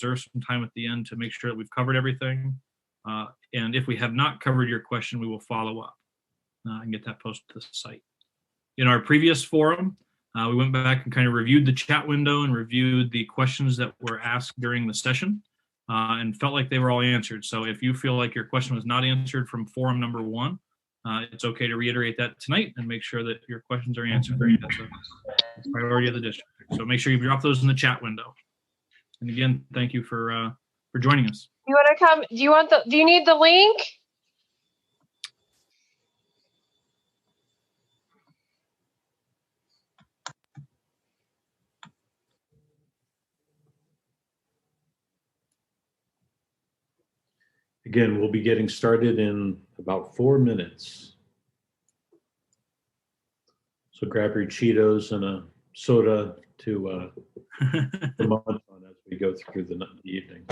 reserve some time at the end to make sure that we've covered everything. And if we have not covered your question, we will follow up and get that posted to the site. In our previous forum, we went back and kind of reviewed the chat window and reviewed the questions that were asked during the session and felt like they were all answered. So if you feel like your question was not answered from forum number 1, it's okay to reiterate that tonight and make sure that your questions are answered. That's a priority of the district. So make sure you drop those in the chat window. And again, thank you for joining us. You want to come? Do you need the link? Again, we'll be getting started in about 4 minutes. So grab your Cheetos and a soda to munch on as we go through the evening.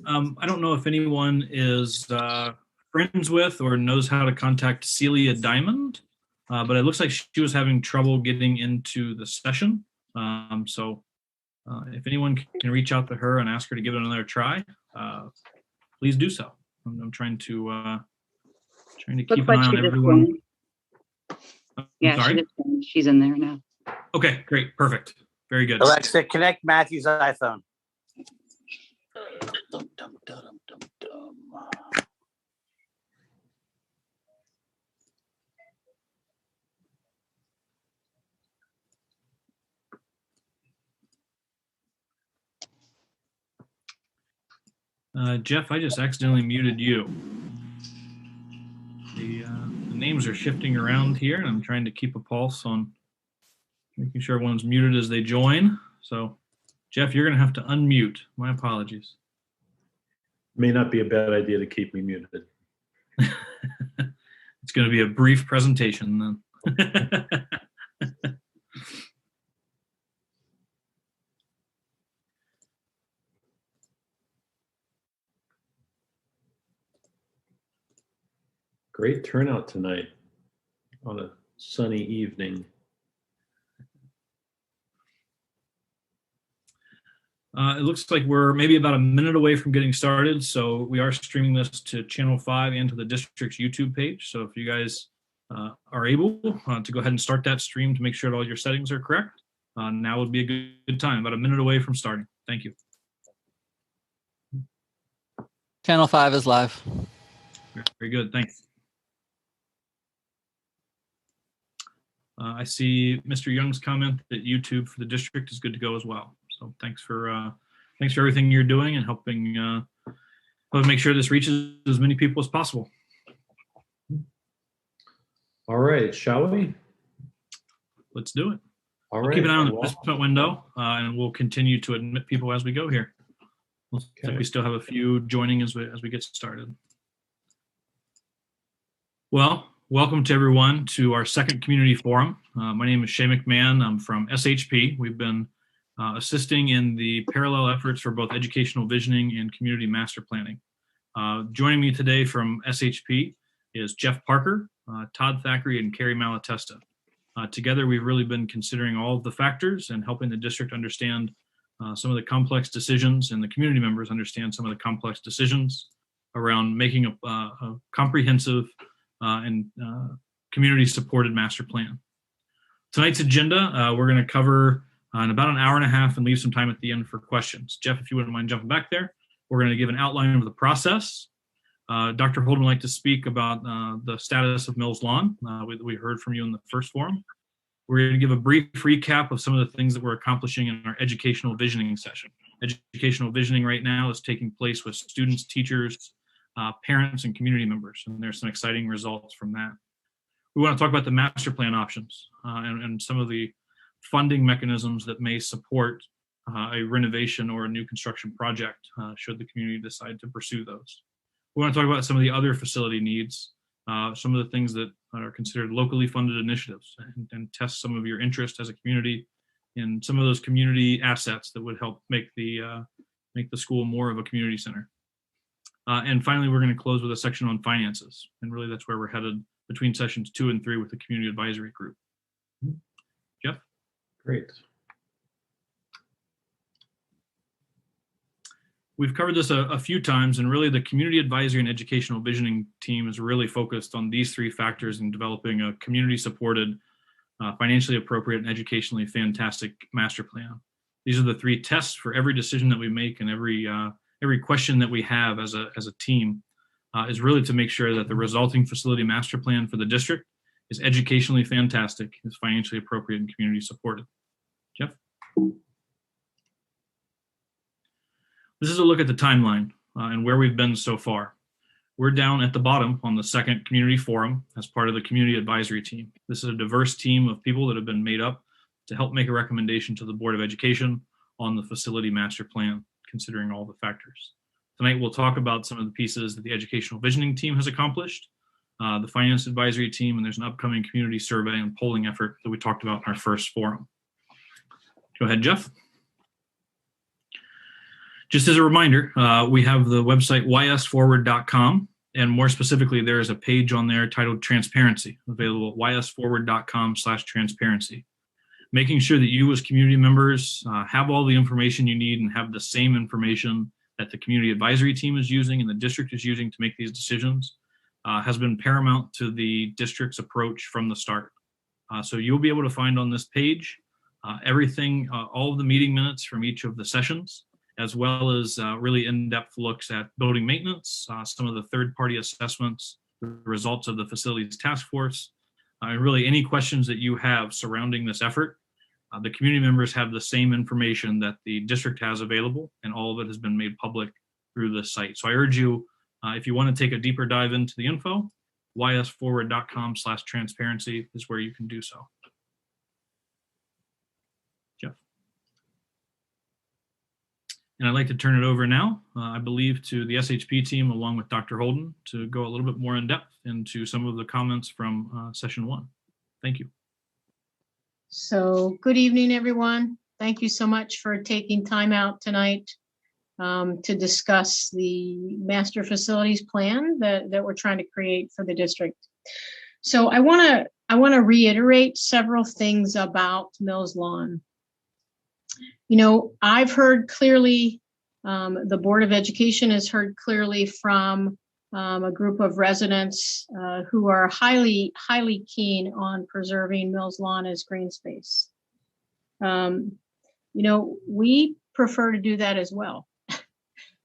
I don't know if anyone is friends with or knows how to contact Celia Diamond, but it looks like she was having trouble getting into the session. So if anyone can reach out to her and ask her to give it another try, please do so. I'm trying to keep an eye on everyone. Yeah, she's in there now. Okay, great, perfect, very good. Alexa, connect Matthew's iPhone. Jeff, I just accidentally muted you. The names are shifting around here, and I'm trying to keep a pulse on making sure everyone's muted as they join. So, Jeff, you're going to have to unmute. My apologies. May not be a bad idea to keep me muted. It's going to be a brief presentation then. Great turnout tonight on a sunny evening. It looks like we're maybe about a minute away from getting started. So we are streaming this to Channel 5 and to the district's YouTube page. So if you guys are able to go ahead and start that stream to make sure that all your settings are correct, now would be a good time, about a minute away from starting. Thank you. Channel 5 is live. Very good, thanks. I see Mr. Young's comment that YouTube for the district is good to go as well. So thanks for everything you're doing and helping make sure this reaches as many people as possible. All right, shall we? Let's do it. All right. Keep an eye on the participant window, and we'll continue to admit people as we go here. Looks like we still have a few joining as we get started. Well, welcome to everyone to our second community forum. My name is Shay McMahon. I'm from SHP. We've been assisting in the parallel efforts for both educational visioning and community master planning. Joining me today from SHP is Jeff Parker, Todd Thackeray, and Carrie Malatesta. Together, we've really been considering all of the factors and helping the district understand some of the complex decisions, and the community members understand some of the complex decisions around making a comprehensive and community-supported master plan. Tonight's agenda, we're going to cover in about an hour and a half and leave some time at the end for questions. Jeff, if you wouldn't mind jumping back there, we're going to give an outline of the process. Dr. Holden would like to speak about the status of Mills Lawn. We heard from you in the first forum. We're going to give a brief recap of some of the things that we're accomplishing in our educational visioning session. Educational visioning right now is taking place with students, teachers, parents, and community members, and there's some exciting results from that. We want to talk about the master plan options and some of the funding mechanisms that may support a renovation or a new construction project should the community decide to pursue those. We want to talk about some of the other facility needs, some of the things that are considered locally funded initiatives, and test some of your interest as a community in some of those community assets that would help make the school more of a community center. And finally, we're going to close with a section on finances, and really that's where we're headed between sessions 2 and 3 with the community advisory group. Jeff? Great. We've covered this a few times, and really the community advisory and educational visioning team is really focused on these three factors in developing a community-supported, financially appropriate, and educationally fantastic master plan. These are the three tests for every decision that we make and every question that we have as a team is really to make sure that the resulting facility master plan for the district is educationally fantastic, is financially appropriate, and community supported. Jeff? This is a look at the timeline and where we've been so far. We're down at the bottom on the second community forum as part of the community advisory team. This is a diverse team of people that have been made up to help make a recommendation to the Board of Education on the facility master plan, considering all the factors. Tonight, we'll talk about some of the pieces that the educational visioning team has accomplished, the finance advisory team, and there's an upcoming community survey and polling effort that we talked about in our first forum. Go ahead, Jeff. Just as a reminder, we have the website ysforward.com, and more specifically, there is a page on there titled Transparency, available at ysforward.com/transparency. Making sure that you as community members have all the information you need and have the same information that the community advisory team is using and the district is using to make these decisions has been paramount to the district's approach from the start. So you'll be able to find on this page everything, all of the meeting minutes from each of the sessions, as well as really in-depth looks at building maintenance, some of the third-party assessments, the results of the facilities task force, and really any questions that you have surrounding this effort. The community members have the same information that the district has available, and all of it has been made public through this site. So I urge you, if you want to take a deeper dive into the info, ysforward.com/transparency is where you can do so. Jeff. And I'd like to turn it over now, I believe, to the SHP team along with Dr. Holden to go a little bit more in depth into some of the comments from session one. Thank you. So good evening, everyone. Thank you so much for taking time out tonight to discuss the master facilities plan that we're trying to create for the district. So I want to reiterate several things about Mills Lawn. You know, I've heard clearly, the Board of Education has heard clearly from a group of residents who are highly keen on preserving Mills Lawn as green space. You know, we prefer to do that as well,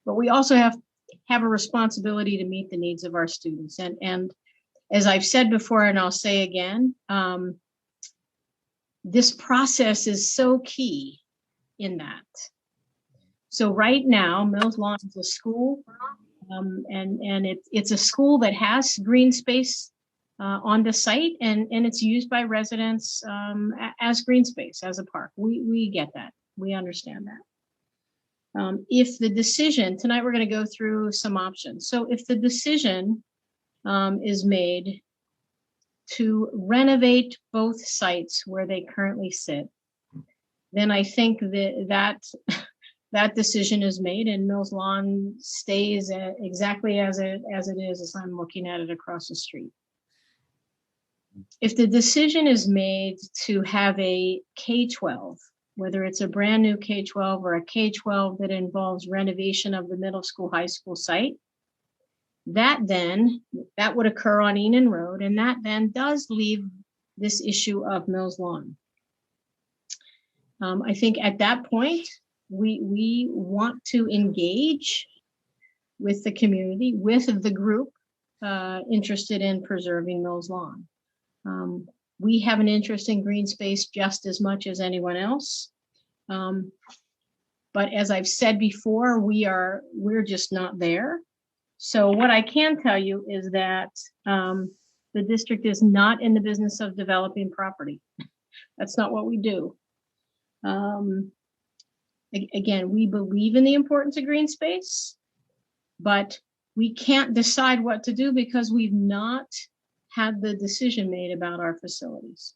but we also have a responsibility to meet the needs of our students. And as I've said before, and I'll say again, this process is so key in that. So right now, Mills Lawn is a school. And it's a school that has green space on the site, and it's used by residents as green space, as a park. We get that. We understand that. If the decision, tonight we're going to go through some options. So if the decision is made to renovate both sites where they currently sit, then I think that decision is made and Mills Lawn stays exactly as it is as I'm looking at it across the street. If the decision is made to have a K-12, whether it's a brand new K-12 or a K-12 that involves renovation of the middle school, high school site, that would occur on Enon Road, and that then does leave this issue of Mills Lawn. I think at that point, we want to engage with the community, with the group interested in preserving Mills Lawn. We have an interest in green space just as much as anyone else. But as I've said before, we're just not there. So what I can tell you is that the district is not in the business of developing property. That's not what we do. Again, we believe in the importance of green space, but we can't decide what to do because we've not had the decision made about our facilities.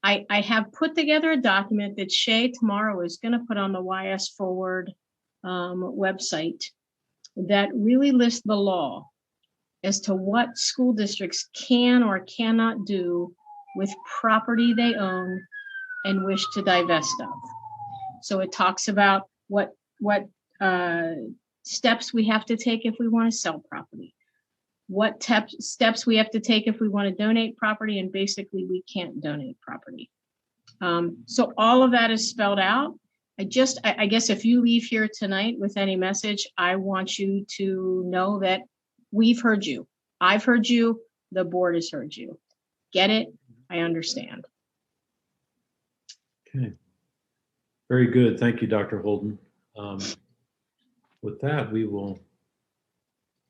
I have put together a document that Shay tomorrow is going to put on the YS Forward website that really lists the law as to what school districts can or cannot do with property they own and wish to divest of. So it talks about what steps we have to take if we want to sell property, what steps we have to take if we want to donate property, and basically we can't donate property. So all of that is spelled out. I guess if you leave here tonight with any message, I want you to know that we've heard you. I've heard you. The board has heard you. Get it? I understand. Okay. Very good. Thank you, Dr. Holden. With that, we will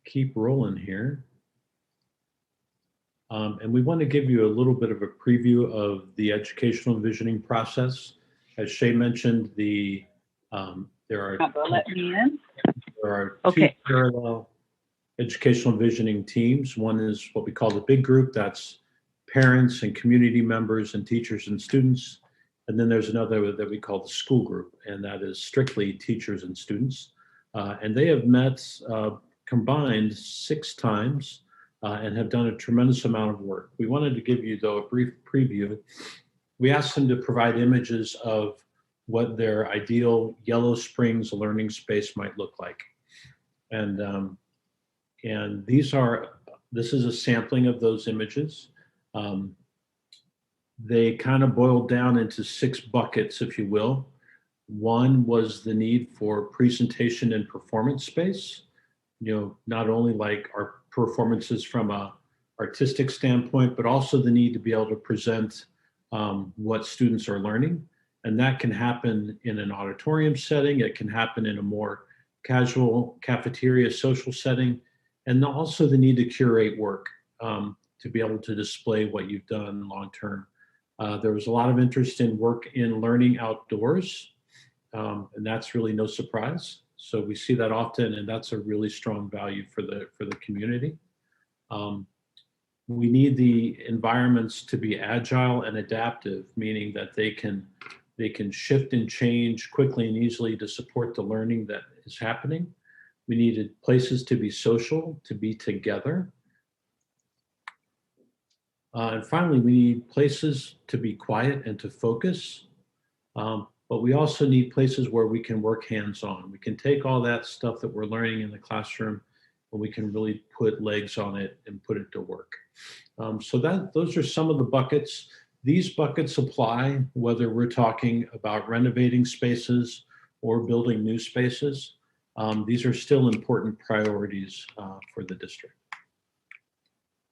keep rolling here. And we want to give you a little bit of a preview of the educational visioning process. As Shay mentioned, there are two parallel educational visioning teams. One is what we call the big group. That's parents and community members and teachers and students. And then there's another that we call the school group, and that is strictly teachers and students. And they have met combined 6 times and have done a tremendous amount of work. We wanted to give you, though, a brief preview. We asked them to provide images of what their ideal Yellow Springs learning space might look like. And this is a sampling of those images. They kind of boiled down into 6 buckets, if you will. One was the need for presentation and performance space. Not only like our performances from a artistic standpoint, but also the need to be able to present what students are learning. And that can happen in an auditorium setting. It can happen in a more casual cafeteria social setting. And also the need to curate work to be able to display what you've done long-term. There was a lot of interest in work in learning outdoors, and that's really no surprise. So we see that often, and that's a really strong value for the community. We need the environments to be agile and adaptive, meaning that they can shift and change quickly and easily to support the learning that is happening. We needed places to be social, to be together. And finally, we need places to be quiet and to focus. But we also need places where we can work hands-on. We can take all that stuff that we're learning in the classroom and we can really put legs on it and put it to work. So those are some of the buckets. These buckets apply whether we're talking about renovating spaces or building new spaces. These are still important priorities for the district.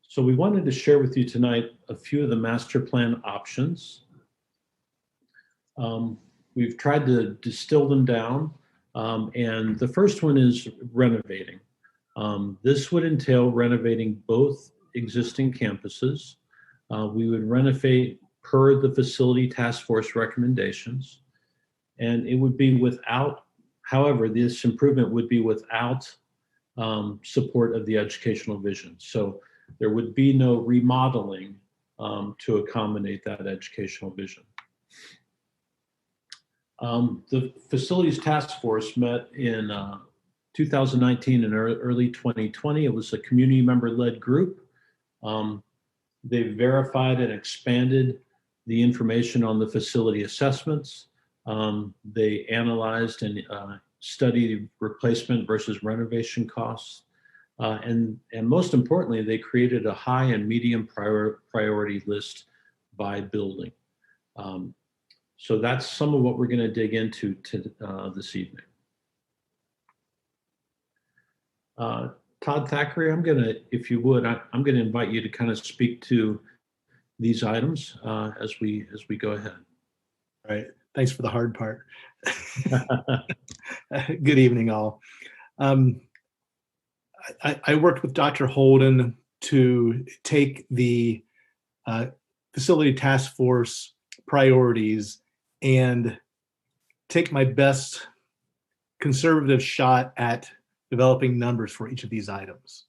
So we wanted to share with you tonight a few of the master plan options. We've tried to distill them down, and the first one is renovating. This would entail renovating both existing campuses. We would renovate per the facility task force recommendations, and it would be without, however, this improvement would be without support of the educational vision. So there would be no remodeling to accommodate that educational vision. The facilities task force met in 2019 and early 2020. It was a community member-led group. They verified and expanded the information on the facility assessments. They analyzed and studied replacement versus renovation costs. And most importantly, they created a high and medium priority list by building. So that's some of what we're going to dig into this evening. Todd Thackeray, I'm going to, if you would, I'm going to invite you to kind of speak to these items as we go ahead. All right. Thanks for the hard part. Good evening, all. I worked with Dr. Holden to take the facility task force priorities and take my best conservative shot at developing numbers for each of these items.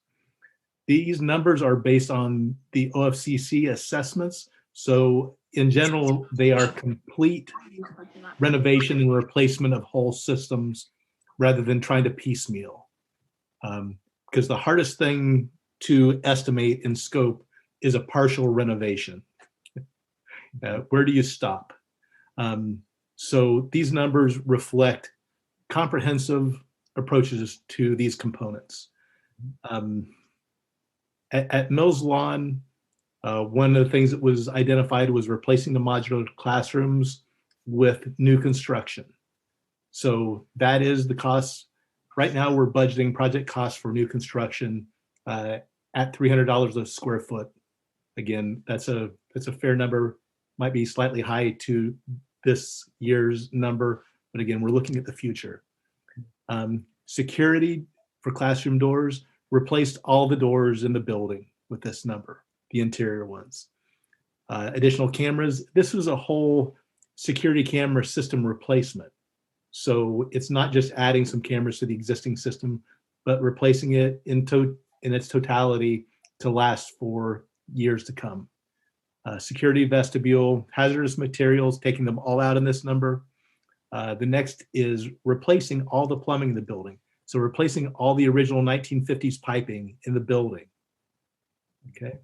These numbers are based on the OFCC assessments. So in general, they are complete renovation and replacement of whole systems rather than trying to piecemeal. Because the hardest thing to estimate in scope is a partial renovation. Where do you stop? So these numbers reflect comprehensive approaches to these components. At Mills Lawn, one of the things that was identified was replacing the modular classrooms with new construction. So that is the cost. Right now, we're budgeting project costs for new construction at $300 a square foot. Again, that's a fair number. Might be slightly high to this year's number, but again, we're looking at the future. Security for classroom doors, replaced all the doors in the building with this number, the interior ones. Additional cameras, this was a whole security camera system replacement. So it's not just adding some cameras to the existing system, but replacing it in its totality to last for years to come. Security vestibule, hazardous materials, taking them all out in this number. The next is replacing all the plumbing in the building. So replacing all the original 1950s piping in the building. Okay.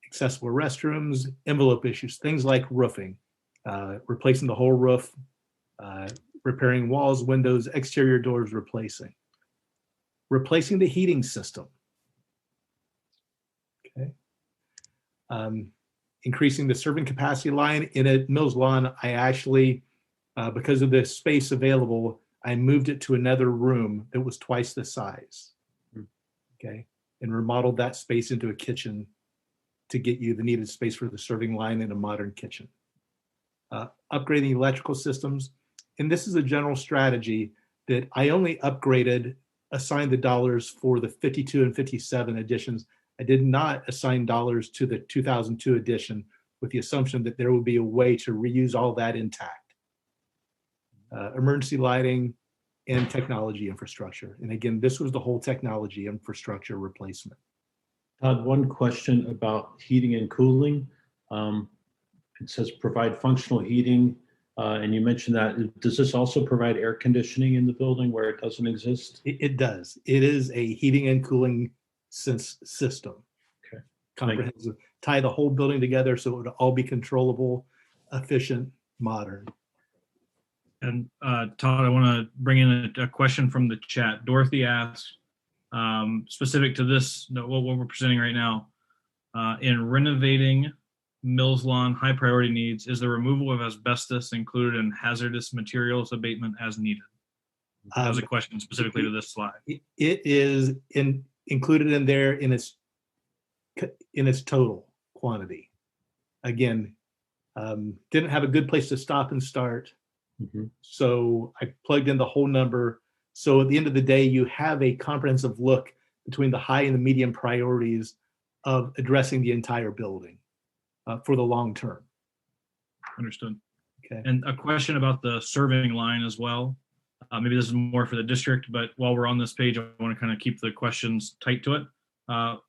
Accessible restrooms, envelope issues, things like roofing, replacing the whole roof, repairing walls, windows, exterior doors, replacing the heating system. Okay. Increasing the serving capacity line in a Mills Lawn. I actually, because of the space available, I moved it to another room that was twice the size. Okay, and remodeled that space into a kitchen to get you the needed space for the serving line in a modern kitchen. Upgrading electrical systems. And this is a general strategy that I only assigned the dollars for the 52 and 57 editions. I did not assign dollars to the 2002 edition with the assumption that there would be a way to reuse all that intact. Emergency lighting and technology infrastructure. And again, this was the whole technology infrastructure replacement. Todd, one question about heating and cooling. It says provide functional heating, and you mentioned that. Does this also provide air conditioning in the building where it doesn't exist? It does. It is a heating and cooling system. Okay. Comprehensive. Tie the whole building together so it would all be controllable, efficient, modern. And Todd, I want to bring in a question from the chat. Dorothy asks, specific to this, what we're presenting right now, in renovating Mills Lawn high priority needs, is the removal of asbestos included in hazardous materials abatement as needed? That was a question specifically to this slide. It is included in there in its total quantity. Again, didn't have a good place to stop and start. So I plugged in the whole number. So at the end of the day, you have a comprehensive look between the high and the medium priorities of addressing the entire building for the long term. Understood. Okay. And a question about the serving line as well. Maybe this is more for the district, but while we're on this page, I want to kind of keep the questions tight to it.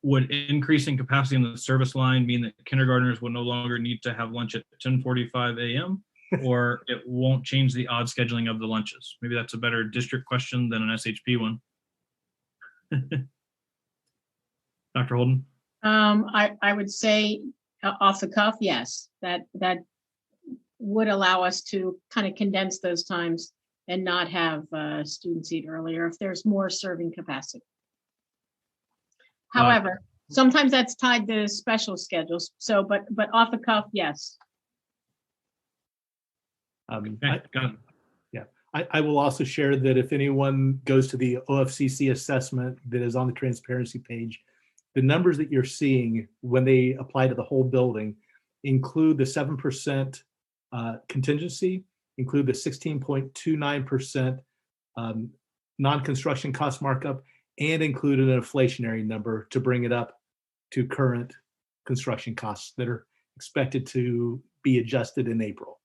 Would increasing capacity in the service line mean that kindergartners will no longer need to have lunch at 10:45 a.m.? Or it won't change the odd scheduling of the lunches? Maybe that's a better district question than an SHP one. Dr. Holden? I would say off the cuff, yes, that would allow us to kind of condense those times and not have students eat earlier if there's more serving capacity. However, sometimes that's tied to special schedules. So, but off the cuff, yes. Okay, got it. Yeah, I will also share that if anyone goes to the OFCC assessment that is on the transparency page, the numbers that you're seeing when they apply to the whole building include the 7% contingency, include the 16.29% non-construction cost markup, and include an inflationary number to bring it up to current construction costs that are expected to be adjusted in April.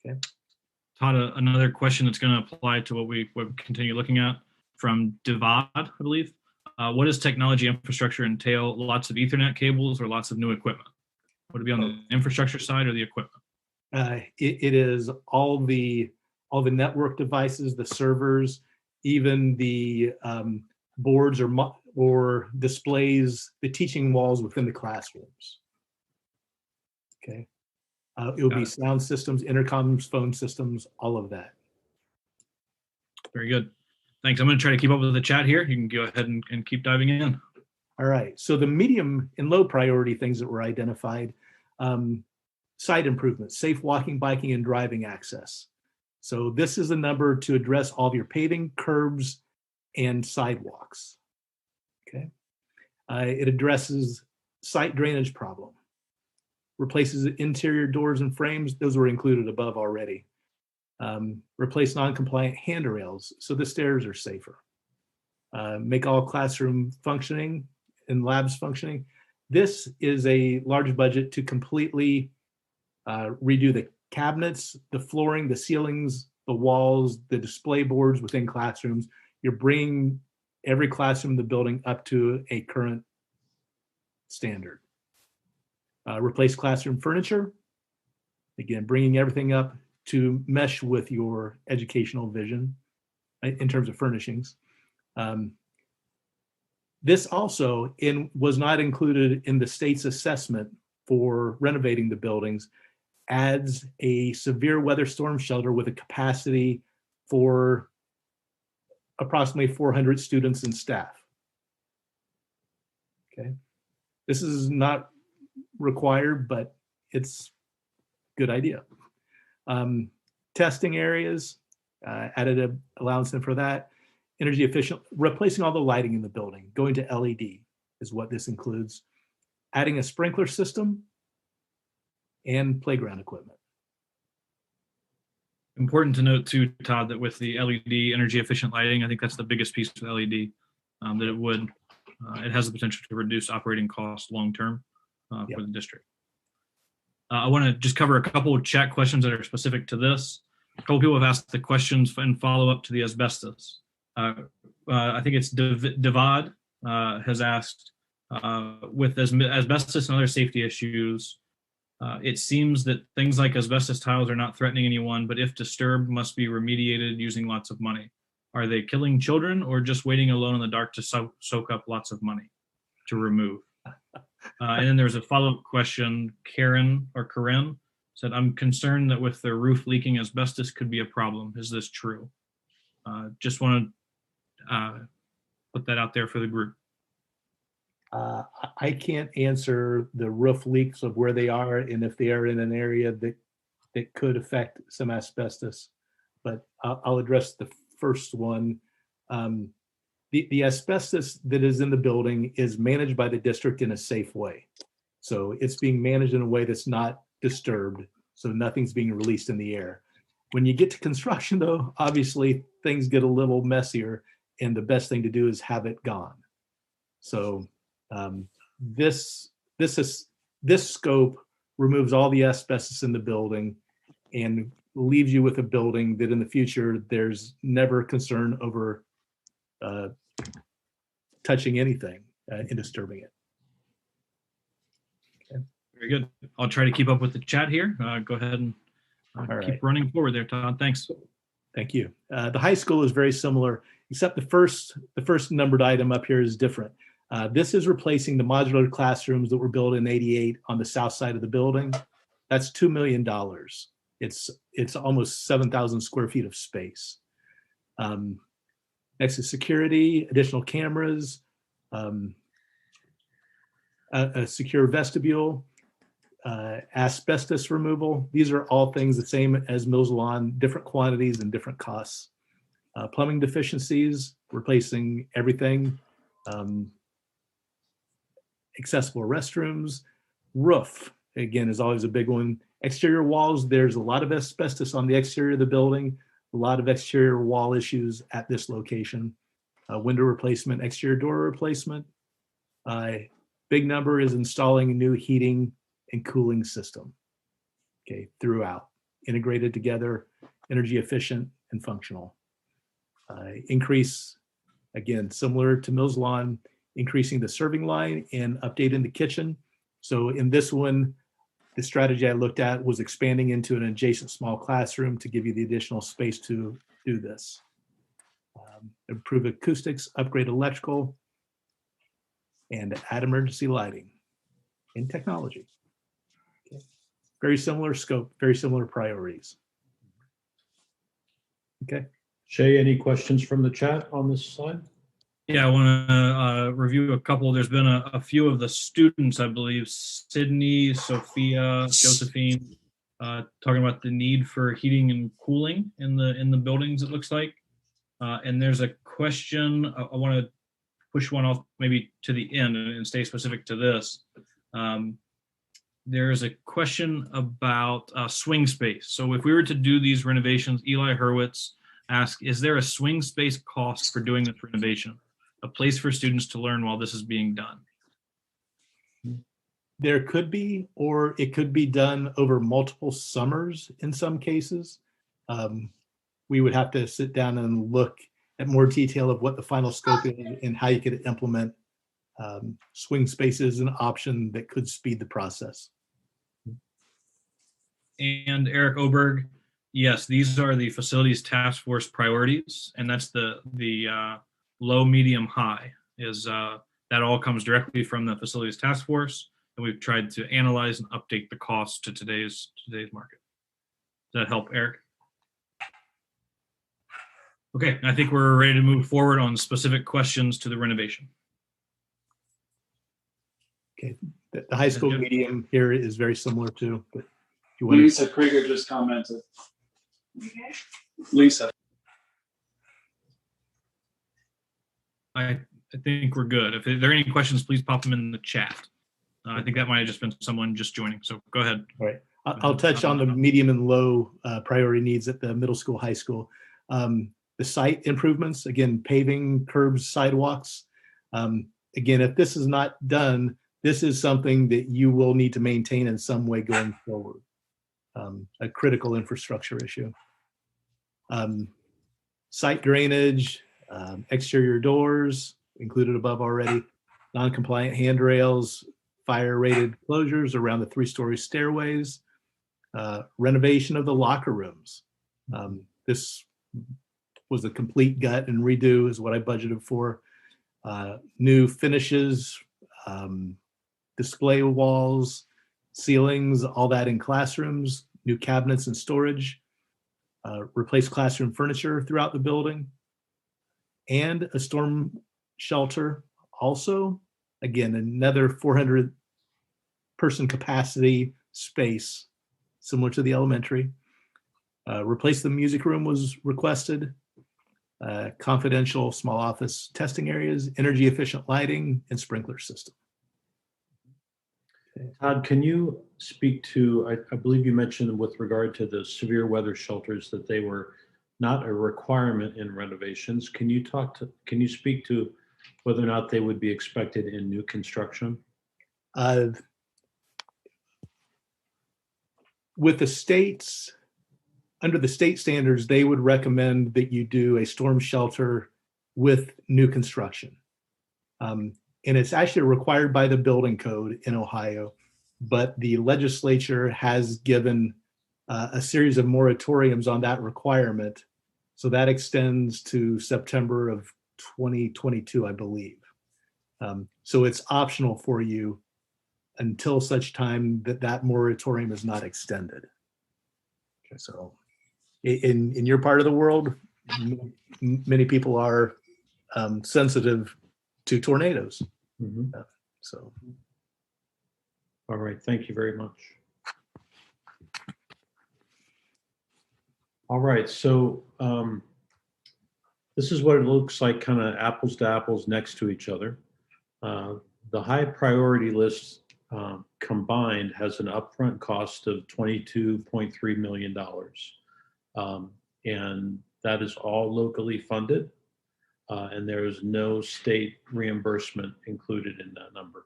Okay. Todd, another question that's going to apply to what we continue looking at from Divad, I believe. What does technology infrastructure entail? Lots of Ethernet cables or lots of new equipment? Would it be on the infrastructure side or the equipment? It is all the network devices, the servers, even the boards or displays, the teaching walls within the classrooms. Okay. It will be sound systems, intercoms, phone systems, all of that. Very good. Thanks. I'm going to try to keep up with the chat here. You can go ahead and keep diving in. All right. So the medium and low priority things that were identified, site improvements, safe walking, biking, and driving access. So this is a number to address all of your paving, curbs, and sidewalks. Okay. It addresses site drainage problem, replaces interior doors and frames. Those were included above already. Replace non-compliant handrails so the stairs are safer. Make all classroom functioning and labs functioning. This is a large budget to completely redo the cabinets, the flooring, the ceilings, the walls, the display boards within classrooms. You're bringing every classroom in the building up to a current standard. Replace classroom furniture. Again, bringing everything up to mesh with your educational vision in terms of furnishings. This also was not included in the state's assessment for renovating the buildings, adds a severe weather storm shelter with a capacity for approximately 400 students and staff. Okay, this is not required, but it's a good idea. Testing areas, added an allowance in for that. Energy efficient, replacing all the lighting in the building, going to LED is what this includes. Adding a sprinkler system and playground equipment. Important to note too, Todd, that with the LED energy efficient lighting, I think that's the biggest piece of LED, that it has the potential to reduce operating costs long-term for the district. I want to just cover a couple of chat questions that are specific to this. A couple people have asked the questions in follow-up to the asbestos. I think it's Devad has asked, with asbestos and other safety issues, it seems that things like asbestos tiles are not threatening anyone, but if disturbed, must be remediated using lots of money. Are they killing children or just waiting alone in the dark to soak up lots of money to remove? And then there's a follow-up question. Karen said, I'm concerned that with the roof leaking, asbestos could be a problem. Is this true? Just want to put that out there for the group. I can't answer the roof leaks of where they are and if they are in an area that could affect some asbestos, but I'll address the first one. The asbestos that is in the building is managed by the district in a safe way. So it's being managed in a way that's not disturbed, so nothing's being released in the air. When you get to construction though, obviously things get a little messier, and the best thing to do is have it gone. So this scope removes all the asbestos in the building and leaves you with a building that in the future there's never concern over touching anything and disturbing it. Okay. Very good. I'll try to keep up with the chat here. Go ahead and keep running forward there, Todd. Thanks. Thank you. The high school is very similar, except the first numbered item up here is different. This is replacing the modular classrooms that were built in '88 on the south side of the building. That's $2 million. It's almost 7,000 square feet of space. Next is security, additional cameras, a secure vestibule, asbestos removal. These are all things the same as Mills Lawn, different quantities and different costs. Plumbing deficiencies, replacing everything. Accessible restrooms. Roof, again, is always a big one. Exterior walls, there's a lot of asbestos on the exterior of the building, a lot of exterior wall issues at this location. Window replacement, exterior door replacement. Big number is installing a new heating and cooling system, okay, throughout, integrated together, energy efficient and functional. Increase, again, similar to Mills Lawn, increasing the serving line and updating the kitchen. So in this one, the strategy I looked at was expanding into an adjacent small classroom to give you the additional space to do this. Improve acoustics, upgrade electrical, and add emergency lighting and technology. Okay. Very similar scope, very similar priorities. Okay, Shay, any questions from the chat on this slide? Yeah, I want to review a couple. There's been a few of the students, I believe, Sydney, Sophia, Josephine, talking about the need for heating and cooling in the buildings, it looks like. And there's a question, I want to push one off maybe to the end and stay specific to this. There's a question about swing space. So if we were to do these renovations, Eli Hurwitz asked, is there a swing space cost for doing this renovation? A place for students to learn while this is being done? There could be, or it could be done over multiple summers in some cases. We would have to sit down and look at more detail of what the final scope is and how you could implement swing spaces, an option that could speed the process. And Eric Oberg, yes, these are the facilities task force priorities, and that's the low, medium, high. Is that all comes directly from the facilities task force, and we've tried to analyze and update the cost to today's market. Does that help, Eric? Okay, I think we're ready to move forward on specific questions to the renovation. Okay, the high school medium here is very similar to, but if you want Lisa Krieger just commented. Lisa. I think we're good. If there are any questions, please pop them in the chat. I think that might have just been someone just joining, so go ahead. All right, I'll touch on the medium and low priority needs at the middle school, high school. The site improvements, again, paving, curbs, sidewalks. Again, if this is not done, this is something that you will need to maintain in some way going forward. A critical infrastructure issue. Site drainage, exterior doors, included above already, non-compliant handrails, fire-rated closures around the 3-story stairways, renovation of the locker rooms. This was a complete gut and redo is what I budgeted for. New finishes, display walls, ceilings, all that in classrooms, new cabinets and storage, replace classroom furniture throughout the building, and a storm shelter also. Again, another 400 person capacity space, similar to the elementary. Replace the music room was requested. Confidential small office testing areas, energy efficient lighting, and sprinkler system. Todd, can you speak to, I believe you mentioned with regard to the severe weather shelters that they were not a requirement in renovations. Can you speak to whether or not they would be expected in new construction? With the states, under the state standards, they would recommend that you do a storm shelter with new construction. And it's actually required by the building code in Ohio, but the legislature has given a series of moratoriums on that requirement. So that extends to September of 2022, I believe. So it's optional for you until such time that that moratorium is not extended. Okay, so in your part of the world, many people are sensitive to tornadoes. Mm-hmm. So, all right, thank you very much. All right, so this is what it looks like, kind of apples to apples next to each other. The high priority list combined has an upfront cost of $22.3 million. And that is all locally funded. And there is no state reimbursement included in that number.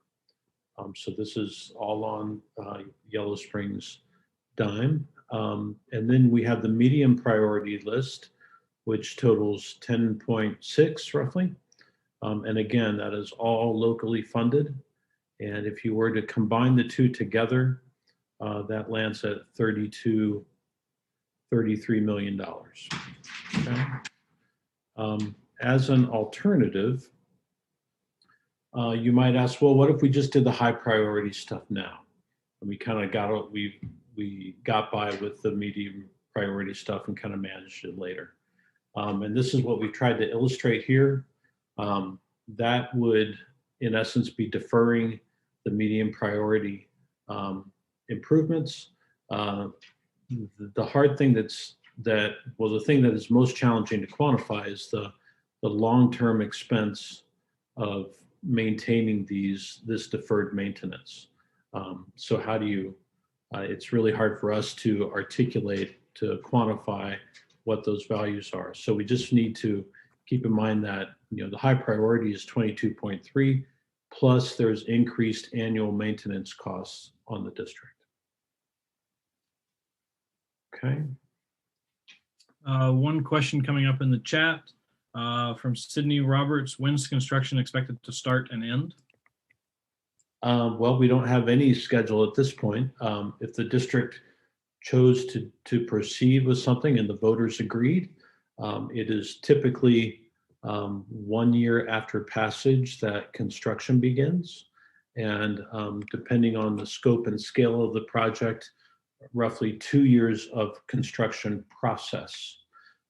So this is all on Yellow Springs' dime. And then we have the medium priority list, which totals 10.6 roughly. And again, that is all locally funded. And if you were to combine the two together, that lands at $33 million. Okay. As an alternative, you might ask, well, what if we just did the high priority stuff now? And we kind of we got by with the medium priority stuff and kind of managed it later. And this is what we've tried to illustrate here. That would, in essence, be deferring the medium priority improvements. The hard thing the thing that is most challenging to quantify is the long-term expense of maintaining this deferred maintenance. So how do you, it's really hard for us to articulate, to quantify what those values are. So we just need to keep in mind that, the high priority is 22.3, plus there's increased annual maintenance costs on the district. Okay. One question coming up in the chat from Sydney Roberts. When's construction expected to start and end? Well, we don't have any schedule at this point. If the district chose to proceed with something and the voters agreed, it is typically 1 year after passage that construction begins. And depending on the scope and scale of the project, roughly 2 years of construction process.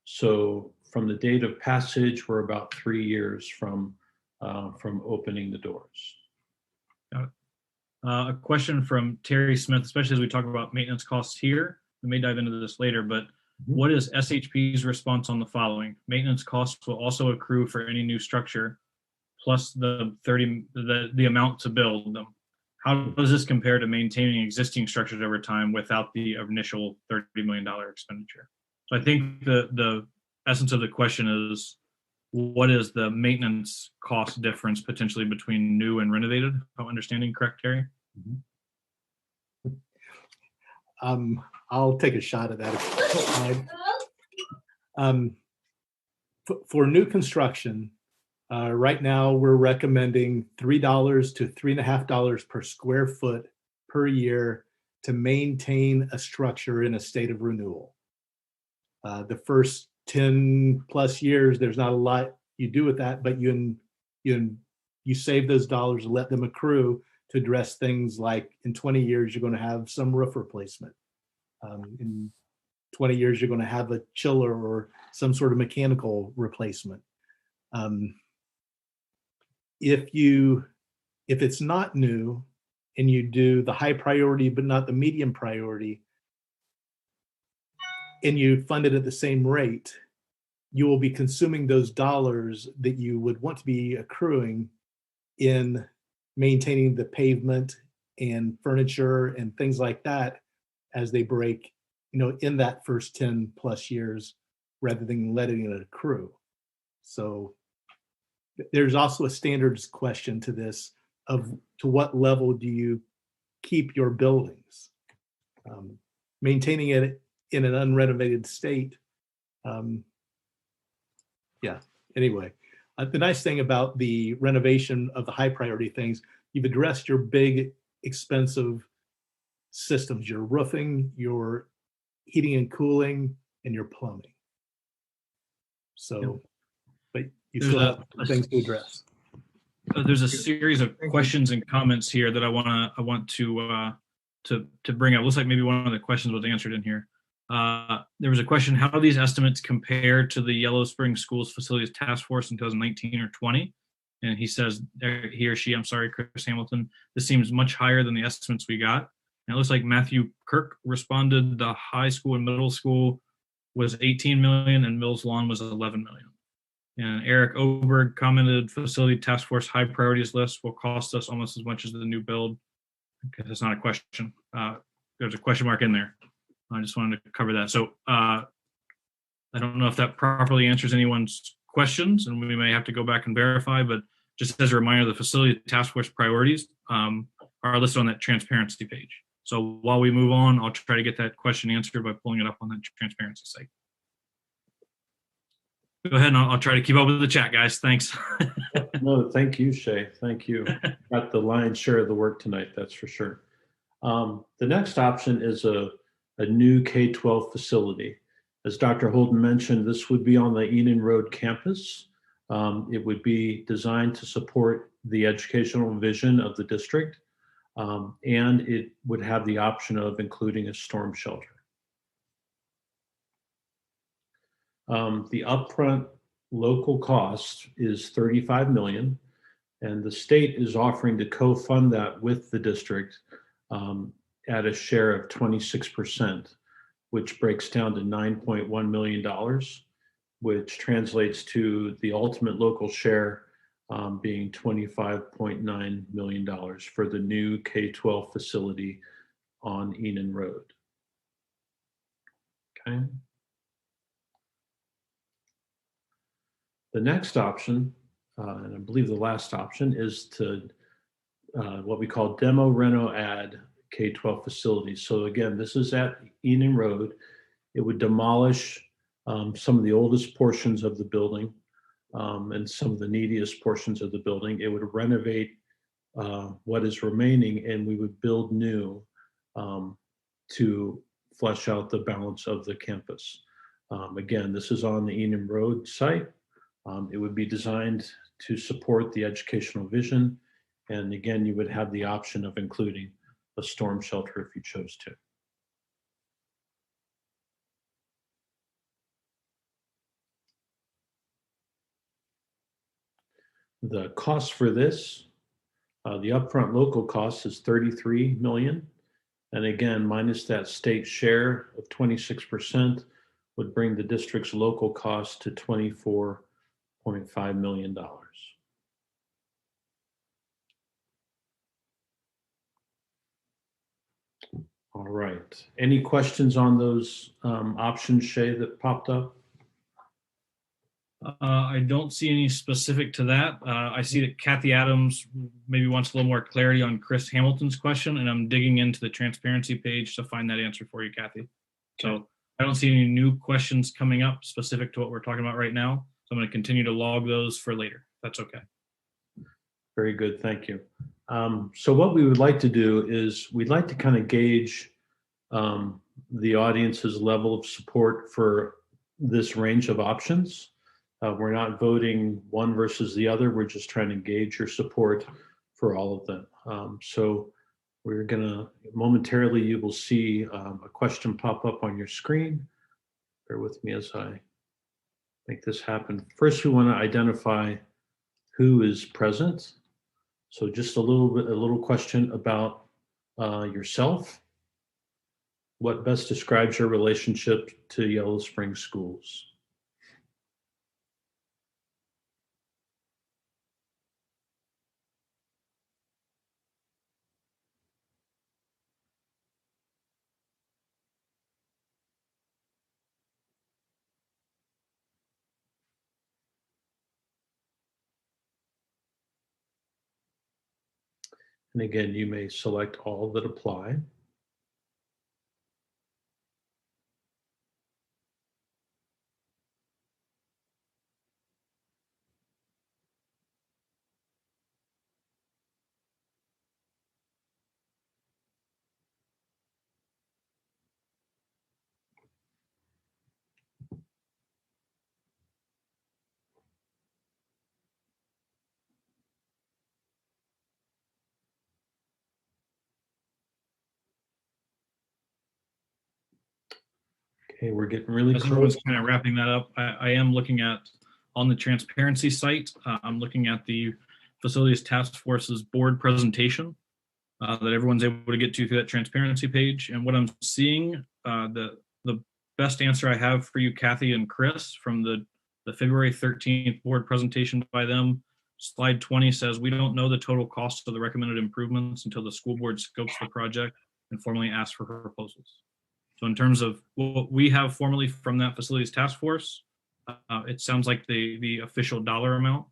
So from the date of passage, we're about 3 years from opening the doors. A question from Terry Smith, especially as we talk about maintenance costs here. We may dive into this later, but what is SHP's response on the following? Maintenance costs will also accrue for any new structure, plus the amount to build them. How does this compare to maintaining existing structures over time without the initial $30 million expenditure? So I think the essence of the question is, what is the maintenance cost difference potentially between new and renovated? If I'm understanding correct, Terry? I'll take a shot at that. For new construction, right now we're recommending $3 to $3.50 per square foot per year to maintain a structure in a state of renewal. The first 10 plus years, there's not a lot you do with that, but you save those dollars and let them accrue to address things like in 20 years, you're going to have some roof replacement. In 20 years, you're going to have a chiller or some sort of mechanical replacement. If it's not new and you do the high priority, but not the medium priority, and you fund it at the same rate, you will be consuming those dollars that you would want to be accruing in maintaining the pavement and furniture and things like that as they break, in that first 10 plus years, rather than letting it accrue. So there's also a standards question to this of to what level do you keep your buildings? Maintaining it in an unrenovated state. Anyway, the nice thing about the renovation of the high priority things, you've addressed your big expensive systems, your roofing, your heating and cooling, and your plumbing. So, but you still have things to address. There's a series of questions and comments here that I want to bring up. Looks like maybe one of the questions was answered in here. There was a question: how do these estimates compare to the Yellow Spring Schools Facilities Task Force in 2019 or 20? And he says, he or she, I'm sorry, Chris Hamilton, this seems much higher than the estimates we got. And it looks like Matthew Kirk responded the high school and middle school was 18 million and Mills Lawn was 11 million. And Eric Oberg commented, facility task force high priorities list will cost us almost as much as the new build. Okay, that's not a question. There's a question mark in there. I just wanted to cover that. So I don't know if that properly answers anyone's questions, and we may have to go back and verify, but just as a reminder, the facility task force priorities are listed on that transparency page. So while we move on, I'll try to get that question answered by pulling it up on that transparency site. Go ahead, and I'll try to keep up with the chat, guys. Thanks. No, thank you, Shay. Thank you. Got the lion's share of the work tonight, that's for sure. The next option is a new K-12 facility. As Dr. Holden mentioned, this would be on the Enon Road campus. It would be designed to support the educational vision of the district, and it would have the option of including a storm shelter. The upfront local cost is 35 million, and the state is offering to co-fund that with the district at a share of 26%, which breaks down to $9.1 million, which translates to the ultimate local share being $25.9 million for the new K-12 facility on Enon Road. Okay. The next option, and I believe the last option, is to what we call demo reno add K-12 facilities. So again, this is at Enon Road. It would demolish some of the oldest portions of the building and some of the neediest portions of the building. It would renovate what is remaining, and we would build new to flesh out the balance of the campus. Again, this is on the Enon Road site. It would be designed to support the educational vision. And again, you would have the option of including a storm shelter if you chose to. The cost for this, the upfront local cost is 33 million. And again, minus that state share of 26% would bring the district's local cost to $24.5 million. All right. Any questions on those options, Shay, that popped up? I don't see any specific to that. I see that Kathy Adams maybe wants a little more clarity on Chris Hamilton's question, and I'm digging into the transparency page to find that answer for you, Kathy. So I don't see any new questions coming up specific to what we're talking about right now. So I'm going to continue to log those for later. That's okay. Very good. Thank you. So what we would like to do is we'd like to kind of gauge the audience's level of support for this range of options. We're not voting one versus the other. We're just trying to gauge your support for all of them. So we're gonna, momentarily you will see a question pop up on your screen. Bear with me as I make this happen. First, we want to identify who is present. So just a little question about yourself. What best describes your relationship to Yellow Spring schools? And again, you may select all that apply. Okay, we're getting really As close. everyone's kind of wrapping that up, I am looking at, on the transparency site, I'm looking at the Facilities Task Force's board presentation that everyone's able to get to through that transparency page. And what I'm seeing, the best answer I have for you, Kathy and Chris, from the February 13th board presentation by them, slide 20 says, we don't know the total cost of the recommended improvements until the school board scopes the project and formally asks for proposals. So in terms of what we have formally from that Facilities Task Force, it sounds like the official dollar amount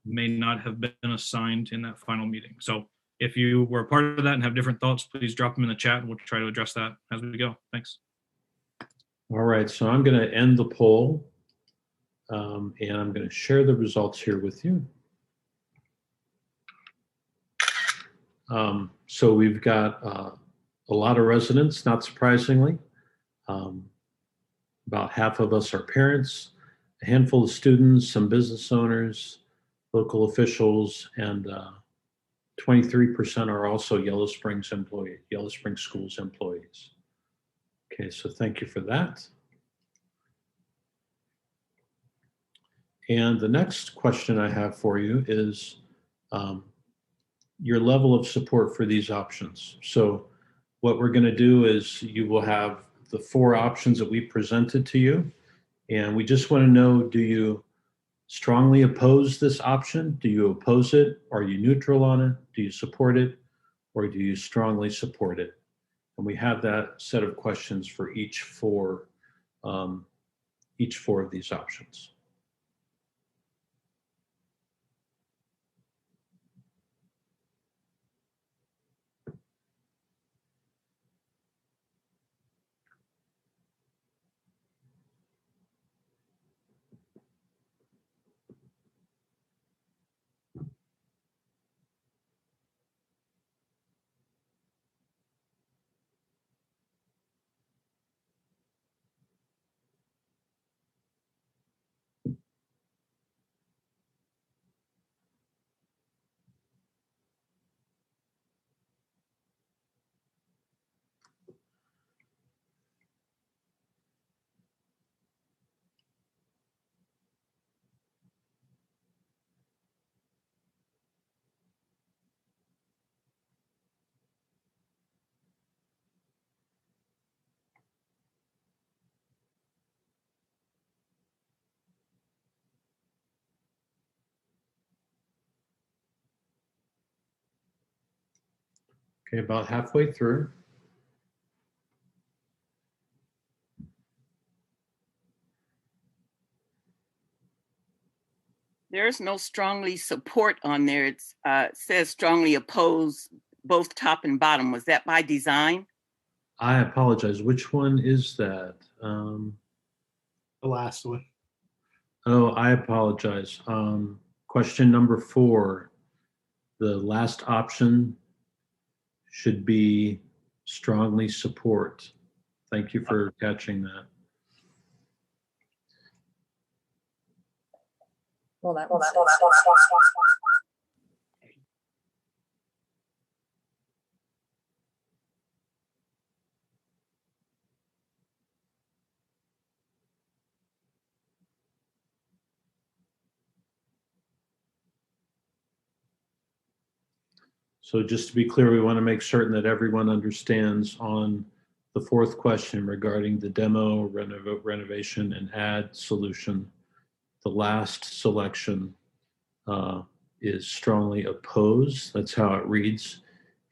may not have been assigned in that final meeting. So if you were a part of that and have different thoughts, please drop them in the chat and we'll try to address that as we go. Thanks. All right, so I'm going to end the poll and I'm going to share the results here with you. So we've got a lot of residents, not surprisingly. About half of us are parents, a handful of students, some business owners, local officials, and 23% are also Yellow Springs Schools employees. Okay, so thank you for that. And the next question I have for you is your level of support for these options. So what we're going to do is you will have the 4 options that we presented to you. And we just want to know, do you strongly oppose this option? Do you oppose it? Are you neutral on it? Do you support it? Or do you strongly support it? And we have that set of questions for each four of these options. Okay, about halfway through. There's no strongly support on there. It says strongly oppose both top and bottom. Was that by design? I apologize. Which one is that? The last one. Oh, I apologize. Question number 4. The last option should be strongly support. Thank you for catching that. Well, that So just to be clear, we want to make certain that everyone understands on the 4th question regarding the demo, renovation, and add solution. The last selection is strongly oppose. That's how it reads.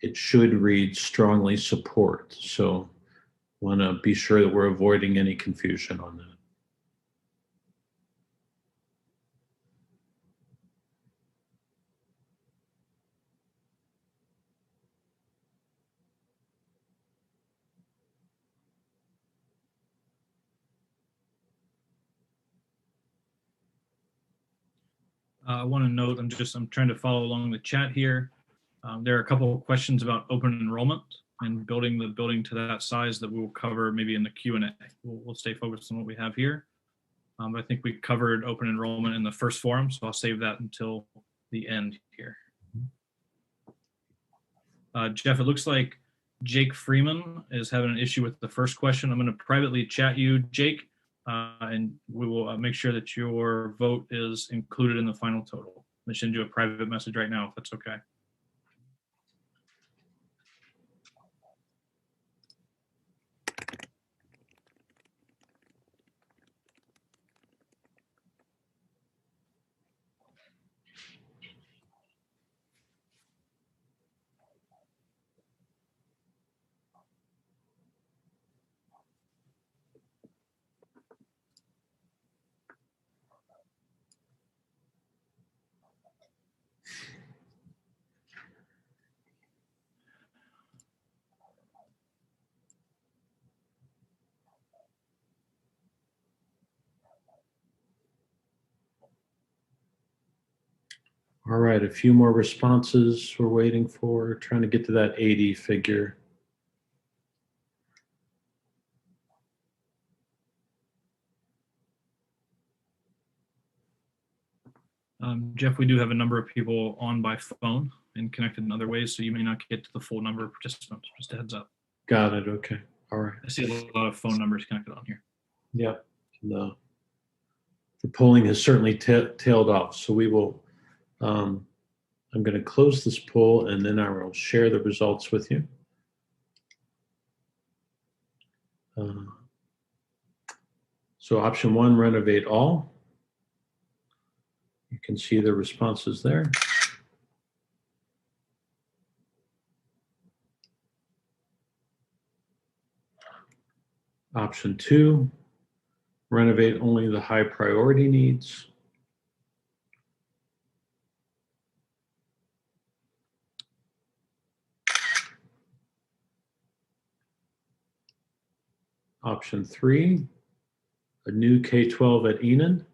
It should read strongly support. So want to be sure that we're avoiding any confusion on that. I want to note, I'm trying to follow along the chat here. There are a couple of questions about open enrollment and building the building to that size that we will cover maybe in the Q&A. We'll stay focused on what we have here. I think we covered open enrollment in the first forum, so I'll save that until the end here. Jeff, it looks like Jake Freeman is having an issue with the first question. I'm going to privately chat you, Jake, and we will make sure that your vote is included in the final total. I'm going to send you a private message right now, if that's okay. All right, a few more responses we're waiting for, trying to get to that 80 figure. Jeff, we do have a number of people on by phone and connected in other ways, so you may not get to the full number of participants. Just a heads up. Got it. Okay. All right. I see a lot of phone numbers connected on here. Yep. The the polling has certainly tailed off. So we will, I'm going to close this poll and then I will share the results with you. So option 1, renovate all. You can see the responses there. Option 2, renovate only the high priority needs. Option 3, a new K-12 at Enon.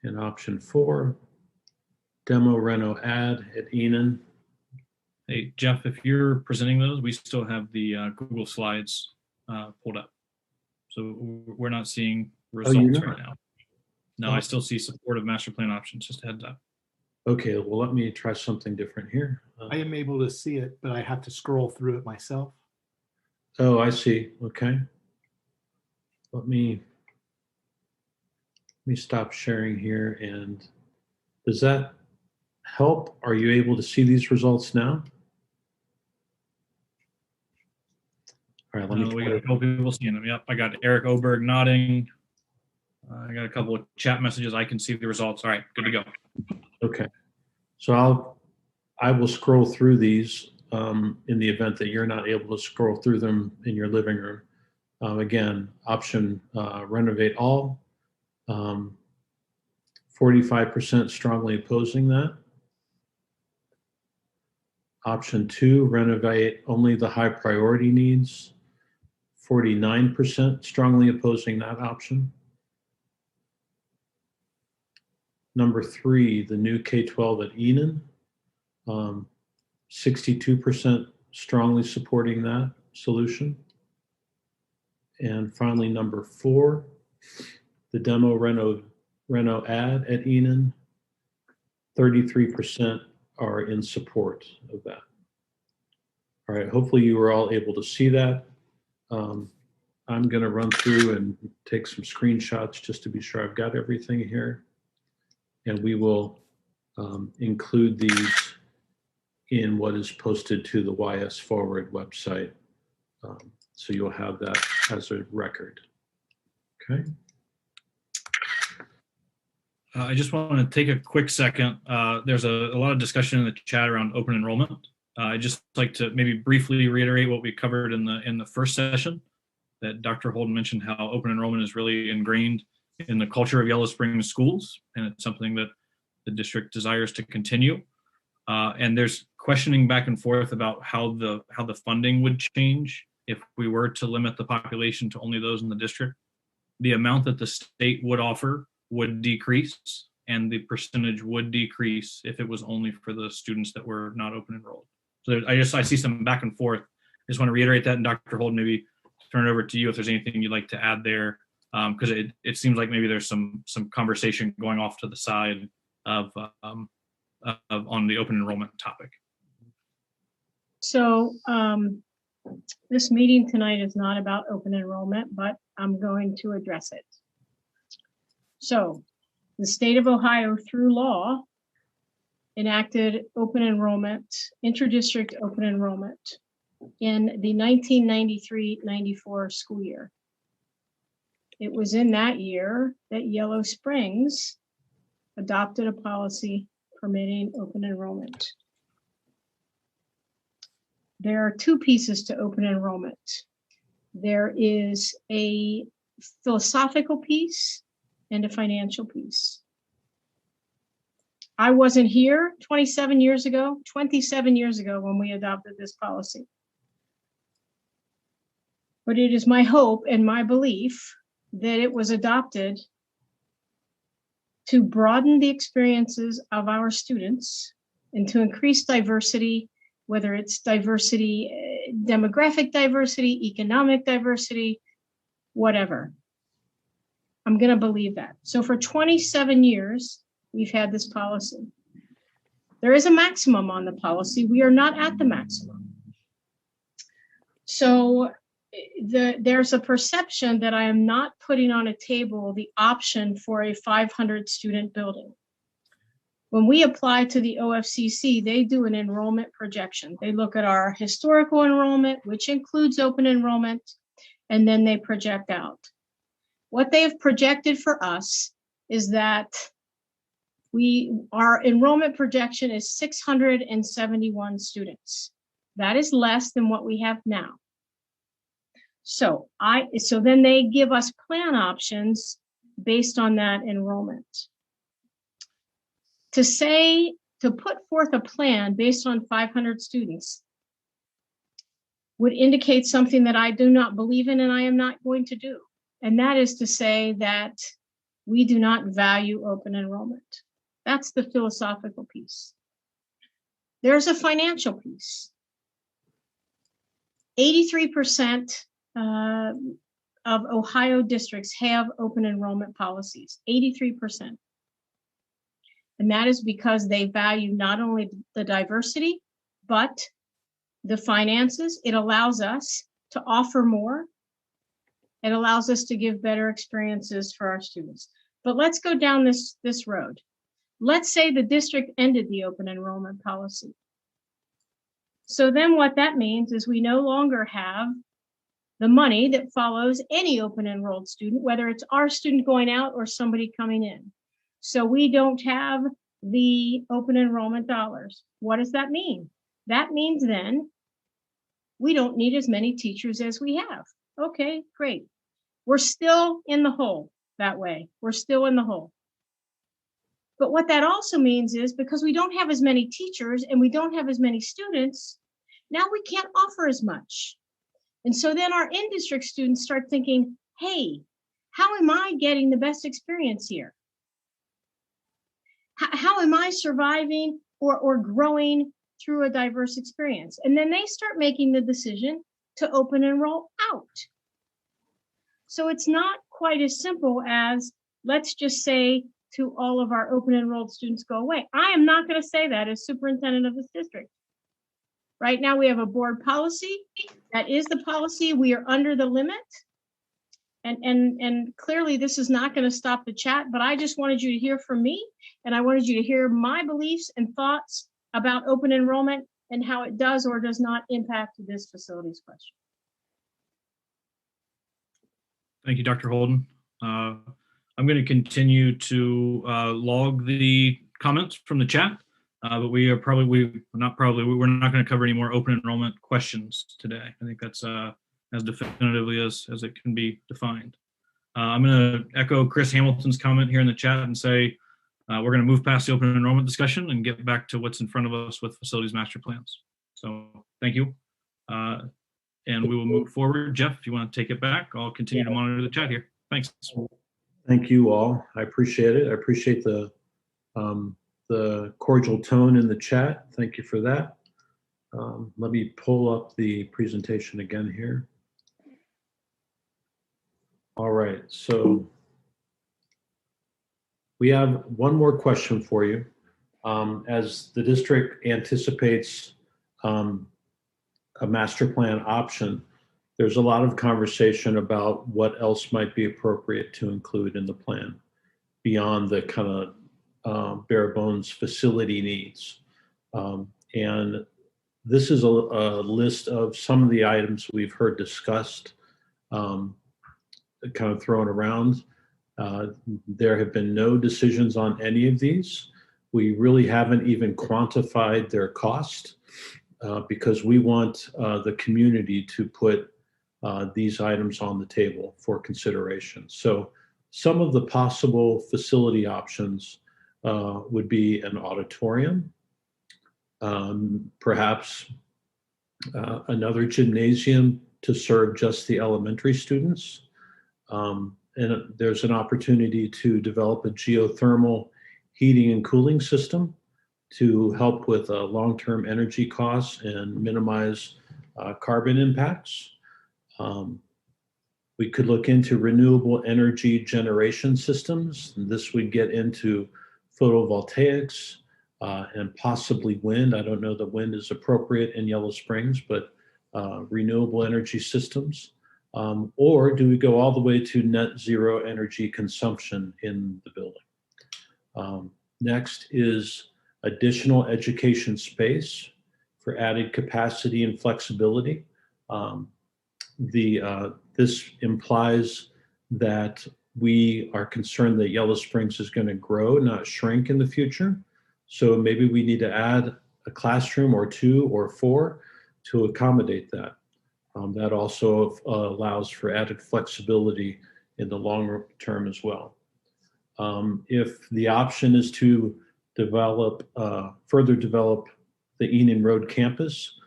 And option 4, demo reno add at Enon. Hey, Jeff, if you're presenting those, we still have the Google Slides pulled up. So we're not seeing results right now. No, I still see support of master plan options, just a heads up. Okay, well, let me try something different here. I am able to see it, but I have to scroll through it myself. Oh, I see. Okay. Let me stop sharing here. And does that help? Are you able to see these results now? All right, let me we got a couple people seeing them. Yep, I got Eric Oberg nodding. I got a couple of chat messages. I can see the results. All right, good to go. Okay, so I will scroll through these in the event that you're not able to scroll through them in your living room. Again, option renovate all. 45% strongly opposing that. Option 2, renovate only the high priority needs. 49% strongly opposing that option. Number 3, the new K-12 at Enon. 62% strongly supporting that solution. And finally, number 4, the demo reno add at Enon. 33% are in support of that. All right, hopefully you were all able to see that. I'm going to run through and take some screenshots just to be sure I've got everything here. And we will include these in what is posted to the YS Forward website. So you'll have that as a record. Okay. I just want to take a quick second. There's a lot of discussion in the chat around open enrollment. I'd just like to maybe briefly reiterate what we covered in the first session, that Dr. Holden mentioned how open enrollment is really ingrained in the culture of Yellow Springs schools, and it's something that the district desires to continue. And there's questioning back and forth about how the funding would change if we were to limit the population to only those in the district. The amount that the state would offer would decrease, and the percentage would decrease if it was only for the students that were not open enrolled. So I see some back and forth. I just want to reiterate that, and Dr. Holden, maybe turn it over to you if there's anything you'd like to add there, because it seems like maybe there's some conversation going off to the side of on the open enrollment topic. So this meeting tonight is not about open enrollment, but I'm going to address it. So the state of Ohio, through law, enacted open enrollment, inter-district open enrollment in the 1993-94 school year. It was in that year that Yellow Springs adopted a policy permitting open enrollment. There are two pieces to open enrollment. There is a philosophical piece and a financial piece. I wasn't here 27 years ago when we adopted this policy. But it is my hope and my belief that it was adopted to broaden the experiences of our students and to increase diversity, whether it's diversity, demographic diversity, economic diversity, whatever. I'm going to believe that. So for 27 years, we've had this policy. There is a maximum on the policy. We are not at the maximum. So there's a perception that I am not putting on a table the option for a 500 student building. When we apply to the OFCC, they do an enrollment projection. They look at our historical enrollment, which includes open enrollment, and then they project out. What they've projected for us is that our enrollment projection is 671 students. That is less than what we have now. So then they give us plan options based on that enrollment. To put forth a plan based on 500 students would indicate something that I do not believe in and I am not going to do. And that is to say that we do not value open enrollment. That's the philosophical piece. There's a financial piece. 83% of Ohio districts have open enrollment policies, 83%. And that is because they value not only the diversity, but the finances. It allows us to offer more. It allows us to give better experiences for our students. But let's go down this road. Let's say the district ended the open enrollment policy. So then what that means is we no longer have the money that follows any open enrolled student, whether it's our student going out or somebody coming in. So we don't have the open enrollment dollars. What does that mean? That means then we don't need as many teachers as we have. Okay, great. We're still in the hole that way. We're still in the hole. But what that also means is because we don't have as many teachers and we don't have as many students, now we can't offer as much. And so then our in-district students start thinking, hey, how am I getting the best experience here? How am I surviving or growing through a diverse experience? And then they start making the decision to open enroll out. So it's not quite as simple as, let's just say to all of our open enrolled students, go away. I am not going to say that as superintendent of this district. Right now we have a board policy. That is the policy. We are under the limit. And clearly this is not going to stop the chat, but I just wanted you to hear from me, and I wanted you to hear my beliefs and thoughts about open enrollment and how it does or does not impact this facilities question. Thank you, Dr. Holden. I'm going to continue to log the comments from the chat, but we're not going to cover any more open enrollment questions today. I think that's as definitively as it can be defined. I'm going to echo Chris Hamilton's comment here in the chat and say we're going to move past the open enrollment discussion and get back to what's in front of us with facilities master plans. So thank you. And we will move forward. Jeff, if you want to take it back, I'll continue to monitor the chat here. Thanks. Thank you all. I appreciate it. I appreciate the cordial tone in the chat. Thank you for that. Let me pull up the presentation again here. All right, so we have one more question for you. As the district anticipates a master plan option, there's a lot of conversation about what else might be appropriate to include in the plan beyond the kind of bare bones facility needs. And this is a list of some of the items we've heard discussed, kind of thrown around. There have been no decisions on any of these. We really haven't even quantified their cost because we want the community to put these items on the table for consideration. So some of the possible facility options would be an auditorium, perhaps another gymnasium to serve just the elementary students. And there's an opportunity to develop a geothermal heating and cooling system to help with long-term energy costs and minimize carbon impacts. We could look into renewable energy generation systems. And this would get into photovoltaics and possibly wind. I don't know that wind is appropriate in Yellow Springs, but renewable energy systems? Or do we go all the way to net zero energy consumption in the building? Next is additional education space for added capacity and flexibility. This implies that we are concerned that Yellow Springs is going to grow, not shrink in the future. So maybe we need to add a classroom or 2 or 4 to accommodate that. That also allows for added flexibility in the longer term as well. If the option is to further develop the Enon Road campus,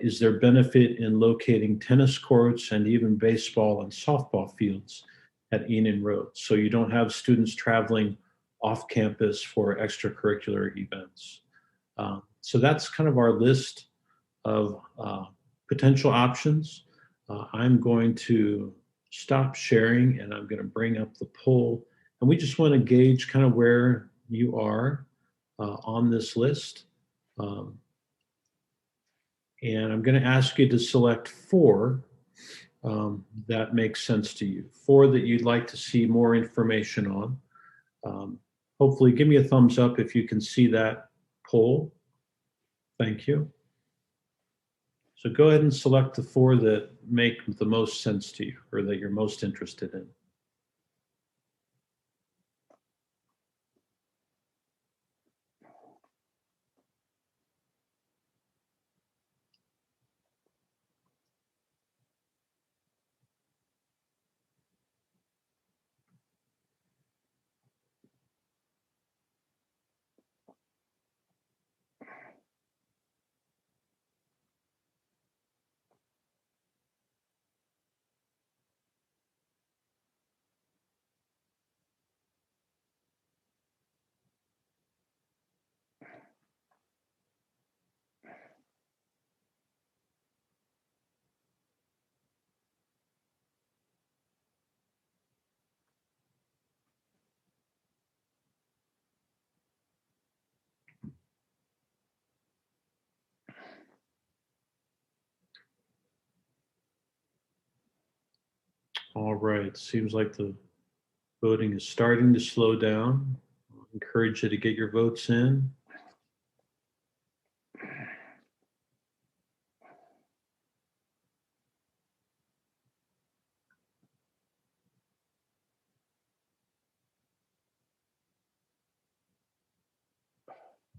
is there benefit in locating tennis courts and even baseball and softball fields at Enon Road, so you don't have students traveling off campus for extracurricular events? So that's kind of our list of potential options. I'm going to stop sharing and I'm going to bring up the poll. And we just want to gauge kind of where you are on this list. And I'm going to ask you to select 4 that makes sense to you, 4 that you'd like to see more information on. Hopefully, give me a thumbs up if you can see that poll. Thank you. So go ahead and select the 4 that make the most sense to you or that you're most interested in. All right, seems like the voting is starting to slow down. I encourage you to get your votes in.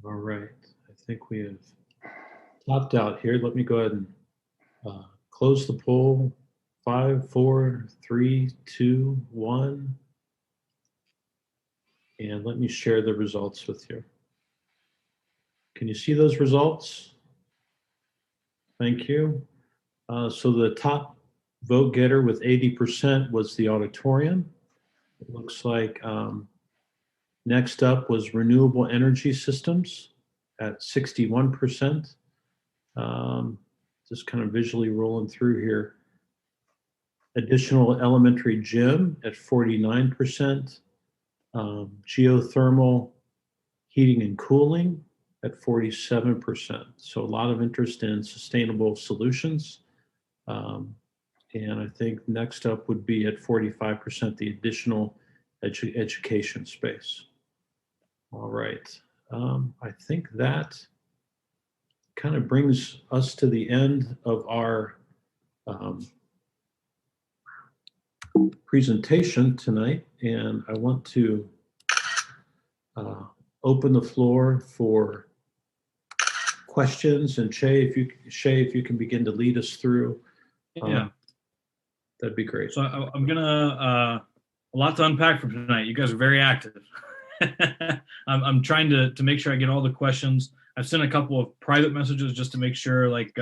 All right, I think we have topped out here. Let me go ahead and close the poll. 5, 4, 3, 2, 1. And let me share the results with you. Can you see those results? Thank you. So the top vote getter with 80% was the auditorium. It looks like next up was renewable energy systems at 61%. Just kind of visually rolling through here. Additional elementary gym at 49%. Geothermal heating and cooling at 47%. So a lot of interest in sustainable solutions. And I think next up would be at 45%, the additional education space. All right. I think that kind of brings us to the end of our presentation tonight. And I want to open the floor for questions. And Shay, if you can begin to lead us through. Yeah. That'd be great. So I'm gonna a lot to unpack from tonight. You guys are very active. I'm trying to make sure I get all the questions. I've sent a couple of private messages just to make sure, like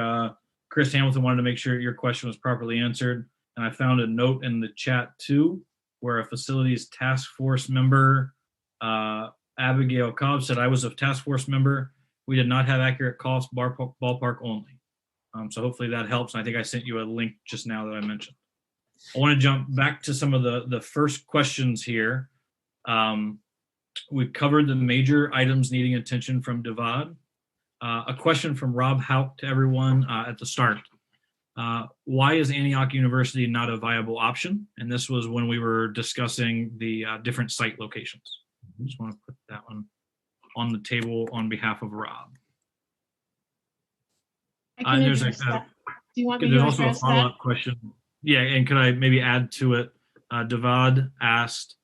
Chris Hamilton wanted to make sure your question was properly answered. And I found a note in the chat too, where a facilities task force member, Abigail Cobb, said, I was a task force member. We did not have accurate costs, ballpark only. So hopefully that helps. And I think I sent you a link just now that I mentioned. I want to jump back to some of the first questions here. We've covered the major items needing attention from Divad. A question from Rob Haupt to everyone at the start. Why is Antioch University not a viable option? And this was when we were discussing the different site locations. Just want to put that one on the table on behalf of Rob. I can There's address that. Do you want me there's to also a address that? follow-up question. Yeah, and could I maybe add to it? Devad asked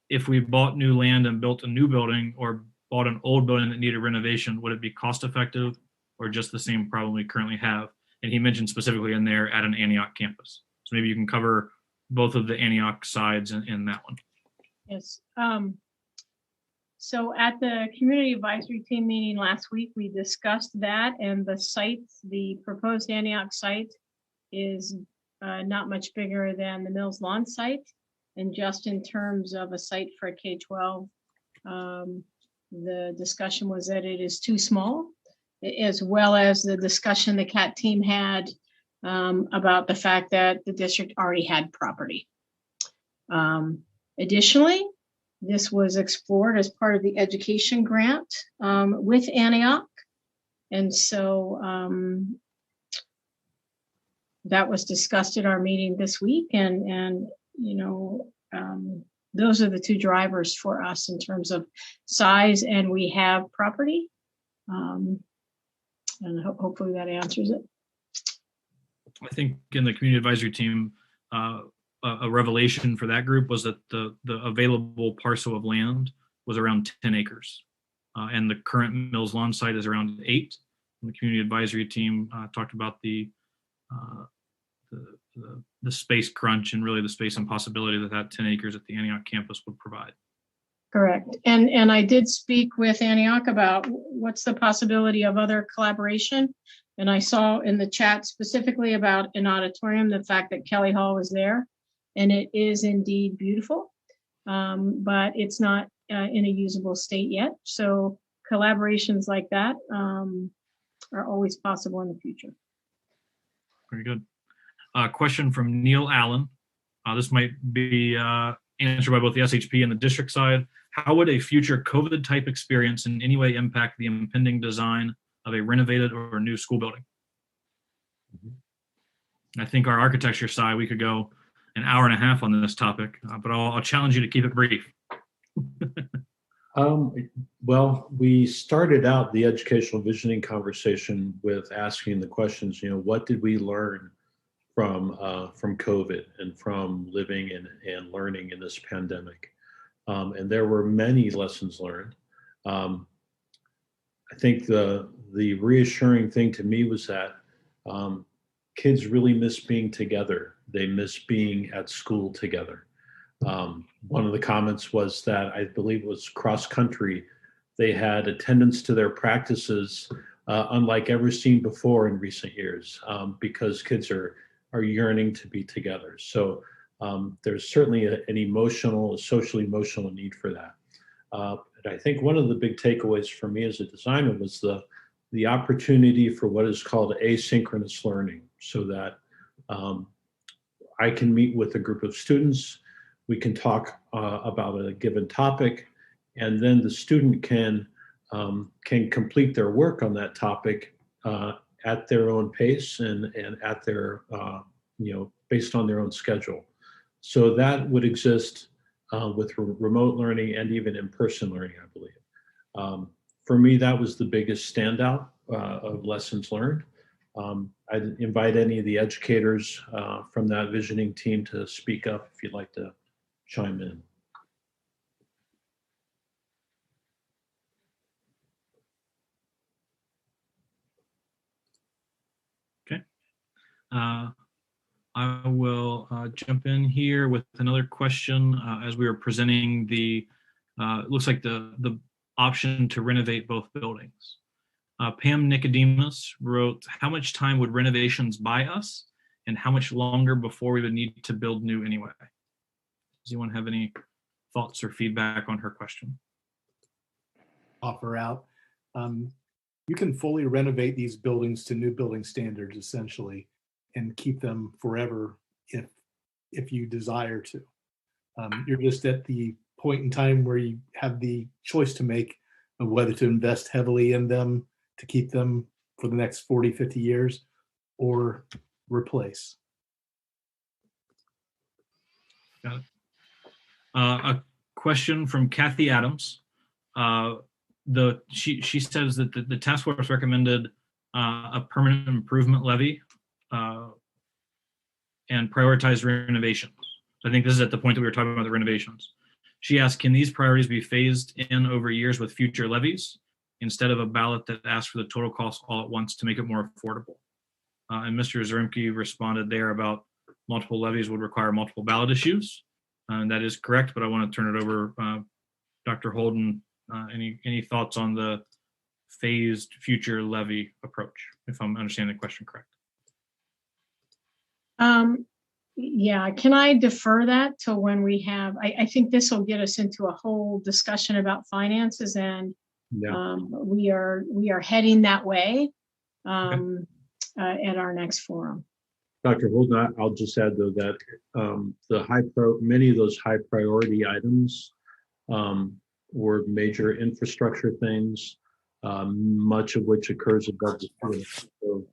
if we bought new land and built a new building or bought an old building that needed renovation, would it be cost effective or just the same problem we currently have? And he mentioned specifically in there at an Antioch campus. So maybe you can cover both of the Antioch sides in that one. Yes. So at the community advisory team meeting last week, we discussed that, and the site, the proposed Antioch site is not much bigger than the Mills Lawn site. And just in terms of a site for a K-12, the discussion was that it is too small, as well as the discussion the CAT team had about the fact that the district already had property. Additionally, this was explored as part of the education grant with Antioch. And so that was discussed at our meeting this week. And you know, those are the two drivers for us in terms of size, and we have property. And hopefully that answers it. I think in the community advisory team, a revelation for that group was that the available parcel of land was around 10 acres. And the current Mills Lawn site is around 8. And the community advisory team talked about the space crunch and really the space impossibility that 10 acres at the Antioch campus would provide. Correct. And I did speak with Antioch about what's the possibility of other collaboration. And I saw in the chat specifically about an auditorium, the fact that Kelly Hall was there. And it is indeed beautiful, but it's not in a usable state yet. So collaborations like that are always possible in the future. Very good. Question from Neil Allen. This might be answered by both the SHP and the district side. How would a future COVID type experience in any way impact the impending design of a renovated or new school building? I think our architecture side, we could go an hour and a half on this topic, but I'll challenge you to keep it brief. Well, we started out the educational visioning conversation with asking the questions, you know, what did we learn from COVID and from living and learning in this pandemic? And there were many lessons learned. I think the reassuring thing to me was that kids really miss being together. They miss being at school together. One of the comments was that, I believe it was cross country, they had attendance to their practices unlike ever seen before in recent years, because kids are yearning to be together. So there's certainly a social emotional need for that. And I think one of the big takeaways for me as a designer was the opportunity for what is called asynchronous learning, so that I can meet with a group of students, we can talk about a given topic, and then the student can complete their work on that topic at their own pace and at their, based on their own schedule. So that would exist with remote learning and even in-person learning, I believe. For me, that was the biggest standout of lessons learned. I'd invite any of the educators from that visioning team to speak up if you'd like to chime in. Okay. I will jump in here with another question as we were presenting the, it looks like the option to renovate both buildings. Pam Nicodemus wrote, how much time would renovations buy us and how much longer before we would need to build new anyway? Does anyone have any thoughts or feedback on her question? Offer out. You can fully renovate these buildings to new building standards essentially and keep them forever if you desire to. You're just at the point in time where you have the choice to make of whether to invest heavily in them to keep them for the next 40, 50 years, or replace. Got it. A question from Kathy Adams. She says that the task force recommended a permanent improvement levy and prioritized renovations. So I think this is at the point that we were talking about the renovations. She asked, can these priorities be phased in over years with future levies instead of a ballot that asks for the total cost all at once to make it more affordable? And Mr. Zermke responded there about multiple levies would require multiple ballot issues. And that is correct, but I want to turn it over, Dr. Holden, any thoughts on the phased future levy approach, if I'm understanding the question correct? Yeah, can I defer that till when we have, I think this will get us into a whole discussion about finances, and we are heading that way at our next forum. Dr. Holden, I'll just add though that many of those high priority items were major infrastructure things, much of which occurs above the surface. So,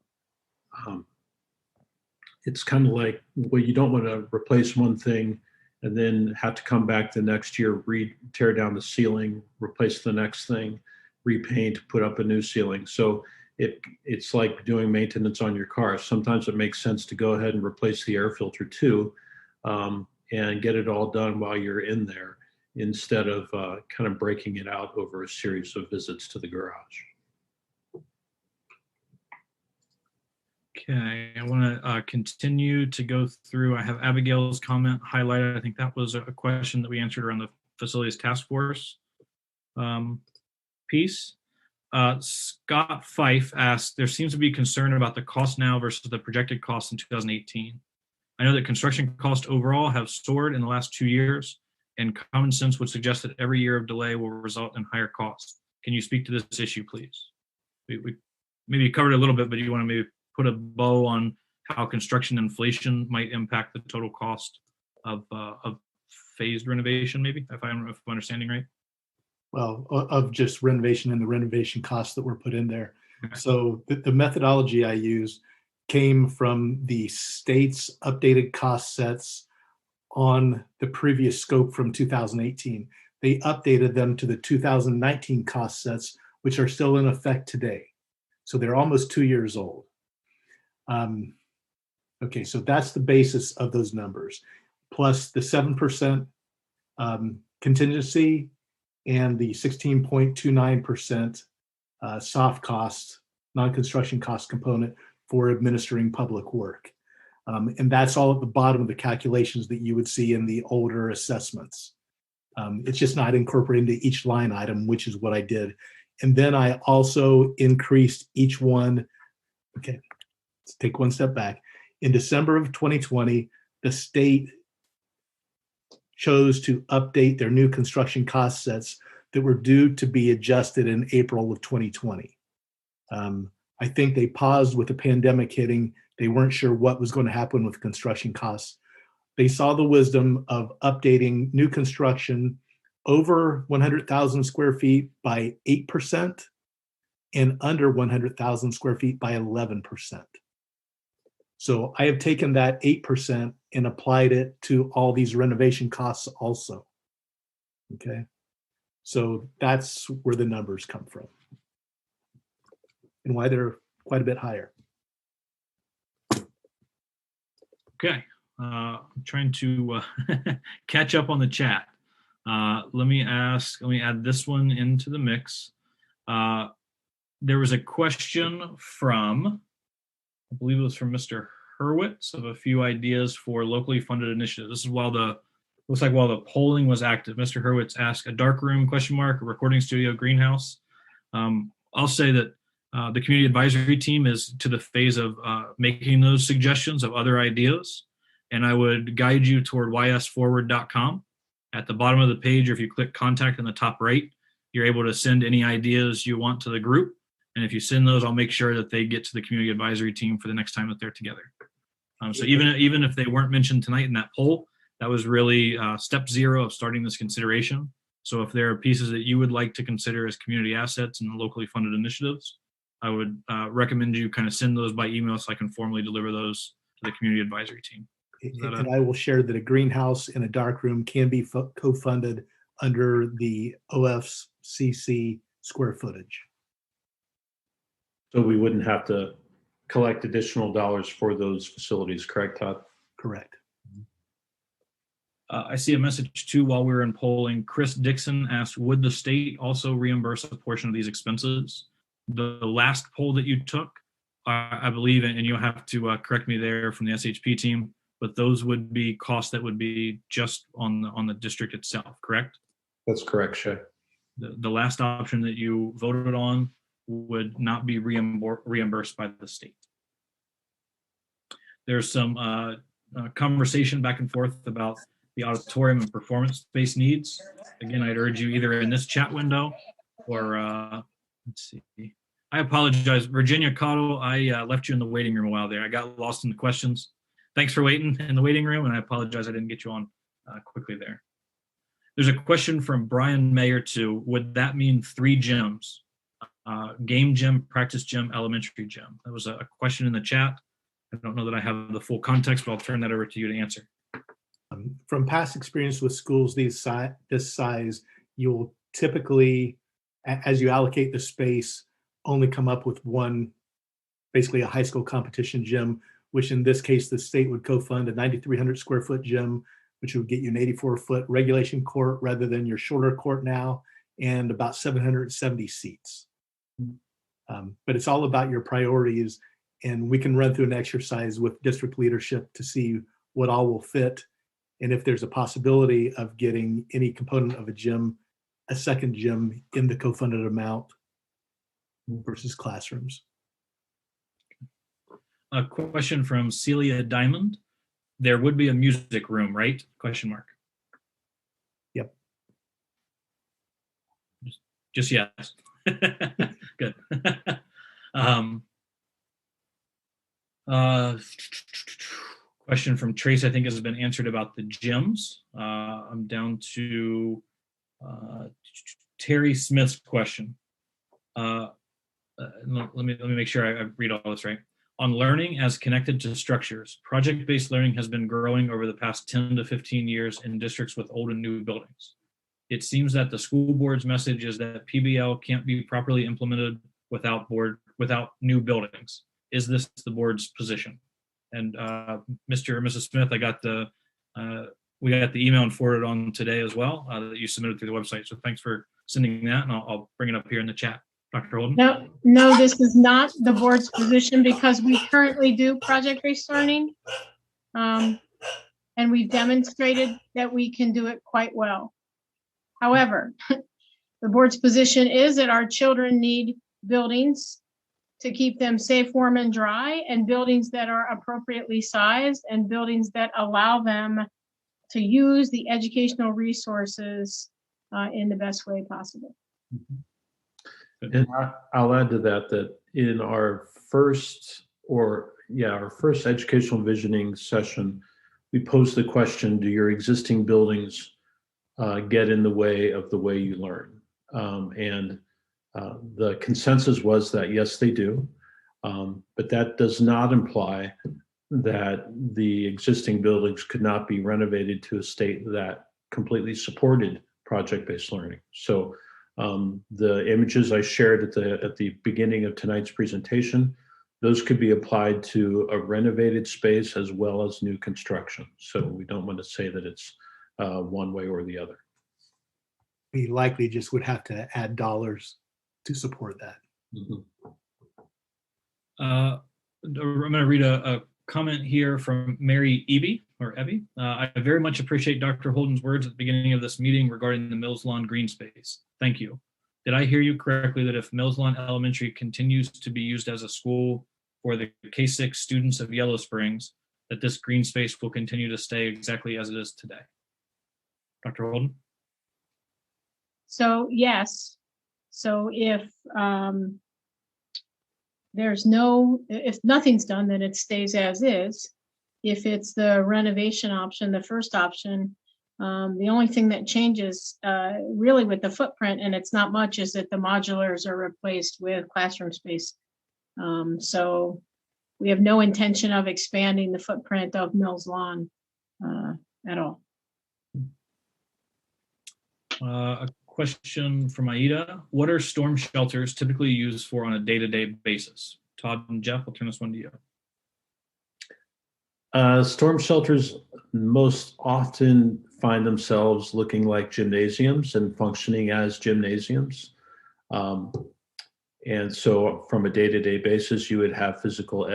it's kind of like, well, you don't want to replace one thing and then have to come back the next year, tear down the ceiling, replace the next thing, repaint, put up a new ceiling. So it's like doing maintenance on your car. Sometimes it makes sense to go ahead and replace the air filter too, and get it all done while you're in there, instead of kind of breaking it out over a series of visits to the garage. Okay, I want to continue to go through. I have Abigail's comment highlighted. I think that was a question that we answered around the facilities task force piece. Scott Fife asked, there seems to be concern about the cost now versus the projected cost in 2018. I know that construction costs overall have soared in the last 2 years, and common sense would suggest that every year of delay will result in higher costs. Can you speak to this issue, please? We maybe covered it a little bit, but you want to maybe put a bow on how construction inflation might impact the total cost of phased renovation, maybe, if I'm understanding right? Well, of just renovation and the renovation costs that were put in there. So the methodology I used came from the state's updated cost sets on the previous scope from 2018. They updated them to the 2019 cost sets, which are still in effect today. So they're almost 2 years old. Okay, so that's the basis of those numbers, plus the 7% contingency and the 16.29% soft cost, non-construction cost component for administering public work. And that's all at the bottom of the calculations that you would see in the older assessments. It's just not incorporated into each line item, which is what I did. And then I also increased each one. Okay, let's take one step back. In December of 2020, the state chose to update their new construction cost sets that were due to be adjusted in April of 2020. I think they paused with the pandemic hitting. They weren't sure what was going to happen with construction costs. They saw the wisdom of updating new construction over 100,000 square feet by 8% and under 100,000 square feet by 11%. So I have taken that 8% and applied it to all these renovation costs also. Okay. So that's where the numbers come from and why they're quite a bit higher. Okay. I'm trying to catch up on the chat. Let me add this one into the mix. There was a question from, I believe it was from Mr. Hurwitz, of a few ideas for locally funded initiatives. This is while the polling was active. Mr. Hurwitz asked a dark room ? A recording studio, greenhouse. I'll say that the community advisory team is to the phase of making those suggestions of other ideas. And I would guide you toward ysforward.com. At the bottom of the page, or if you click contact in the top right, you're able to send any ideas you want to the group. And if you send those, I'll make sure that they get to the community advisory team for the next time that they're together. So even if they weren't mentioned tonight in that poll, that was really step 0 of starting this consideration. So if there are pieces that you would like to consider as community assets and locally funded initiatives, I would recommend you kind of send those by email so I can formally deliver those the community advisory team. Is that And I will share that a greenhouse in a dark room can be co-funded under the OFCC square footage. So we wouldn't have to collect additional dollars for those facilities, correct, Todd? Correct. I see a message too while we were in polling. Chris Dixon asked, would the state also reimburse a portion of these expenses? The last poll that you took, I believe, and you'll have to correct me there from the SHP team, but those would be costs that would be just on the district itself, correct? That's correct, Shay. The last option that you voted on would not be reimbursed by the state. There's some conversation back and forth about the auditorium and performance space needs. Again, I'd urge you either in this chat window or let's see. I apologize, Virginia Cotto. I left you in the waiting room a while there. I got lost in the questions. Thanks for waiting in the waiting room, and I apologize I didn't get you on quickly there. There's a question from Brian Mayer too. Would that mean 3 gyms? Game gym, practice gym, elementary gym? That was a question in the chat. I don't know that I have the full context, but I'll turn that over to you to answer. From past experience with schools this size, you'll typically, as you allocate the space, only come up with one, basically a high school competition gym, which in this case, the state would co-fund a 9,300 square foot gym, which would get you an 84-foot regulation court rather than your shorter court now, and about 770 seats. But it's all about your priorities, and we can run through an exercise with district leadership to see what all will fit, and if there's a possibility of getting any component of a gym, a second gym in the co-funded amount versus classrooms. A question from Celia Diamond. There would be a music room, right? Question mark. Yep. Just yes. Good. Question from Trace, I think, has been answered about the gyms. I'm down to Terry Smith's question. Let me make sure I read all this right. On learning as connected to structures, project-based learning has been growing over the past 10 to 15 years in districts with old and new buildings. It seems that the school board's message is that PBL can't be properly implemented without new buildings. Is this the board's position? And Mr. and Mrs. Smith, we got the email and forwarded on today as well that you submitted through the website. So thanks for sending that, and I'll bring it up here in the chat. Dr. Holden? No, this is not the board's position because we currently do project-based learning. And we've demonstrated that we can do it quite well. However, the board's position is that our children need buildings to keep them safe, warm, and dry, and buildings that are appropriately sized, and buildings that allow them to use the educational resources in the best way possible. Mm-hmm. And I'll add to that in our first educational visioning session, we posed the question, do your existing buildings get in the way of the way you learn? The consensus was that yes, they do. But that does not imply that the existing buildings could not be renovated to a state that completely supported project-based learning. So the images I shared at the beginning of tonight's presentation, those could be applied to a renovated space as well as new construction. So we don't want to say that it's one way or the other. We likely just would have to add dollars to support that. Mm-hmm. I'm going to read a comment here from Mary Evie. I very much appreciate Dr. Holden's words at the beginning of this meeting regarding the Mills Lawn green space. Thank you. Did I hear you correctly that if Mills Lawn Elementary continues to be used as a school for the K-6 students of Yellow Springs, that this green space will continue to stay exactly as it is today? Dr. Holden? So yes. So if if nothing's done, then it stays as is. If it's the renovation option, the first option, the only thing that changes really with the footprint, and it's not much, is that the modulars are replaced with classroom space. So we have no intention of expanding the footprint of Mills Lawn at all. A question from Aida. What are storm shelters typically used for on a day-to-day basis? Todd and Jeff, I'll turn this one to you. Storm shelters most often find themselves looking like gymnasiums and functioning as gymnasiums. And so from a day-to-day basis, you would have physical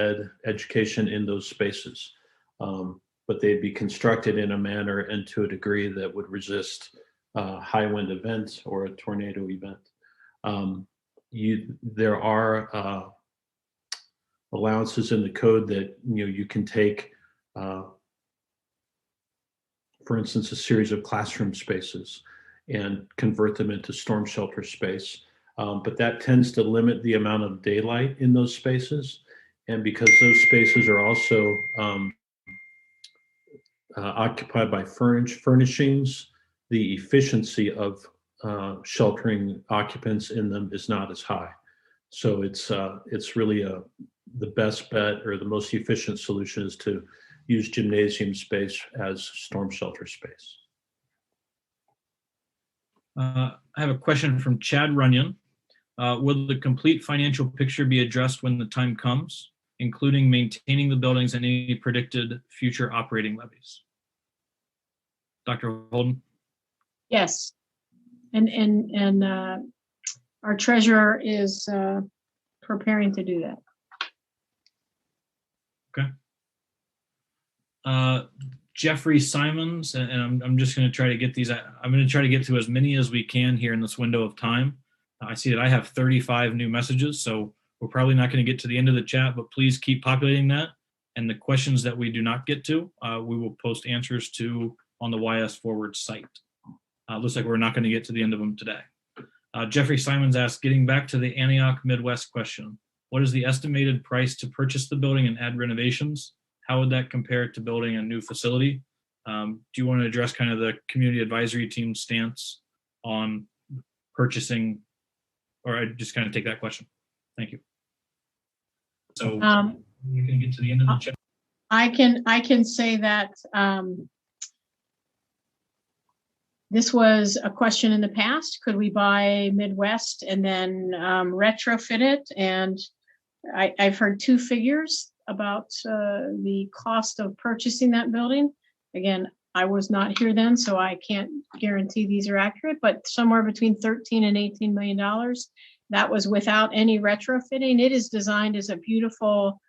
education in those spaces. But they'd be constructed in a manner and to a degree that would resist high wind event or a tornado event. There are allowances in the code that you can take, for instance, a series of classroom spaces and convert them into storm shelter space. But that tends to limit the amount of daylight in those spaces. And because those spaces are also occupied by furnishings, the efficiency of sheltering occupants in them is not as high. So it's really the best bet or the most efficient solution is to use gymnasium space as storm shelter space. I have a question from Chad Runyon. Will the complete financial picture be addressed when the time comes, including maintaining the buildings and any predicted future operating levies? Dr. Holden? Yes, and our treasurer is preparing to do that. Okay. Jeffrey Simons, and I'm just going to try to get these. I'm going to try to get to as many as we can here in this window of time. I see that I have 35 new messages, so we're probably not going to get to the end of the chat, but please keep populating that. And the questions that we do not get to, we will post answers to on the YS Forward site. Looks like we're not going to get to the end of them today. Jeffrey Simons asks, getting back to the Antioch Midwest question, what is the estimated price to purchase the building and add renovations? How would that compare to building a new facility? Do you want to address kind of the community advisory team stance on purchasing, or I just kind of take that question? Thank you. So we're going to get to the end of the chat. I can say that this was a question in the past. Could we buy Midwest and then retrofit it? And I've heard two figures about the cost of purchasing that building. Again, I was not here then, so I can't guarantee these are accurate, but somewhere between $13 and $18 million. That was without any retrofitting. It is designed as a beautiful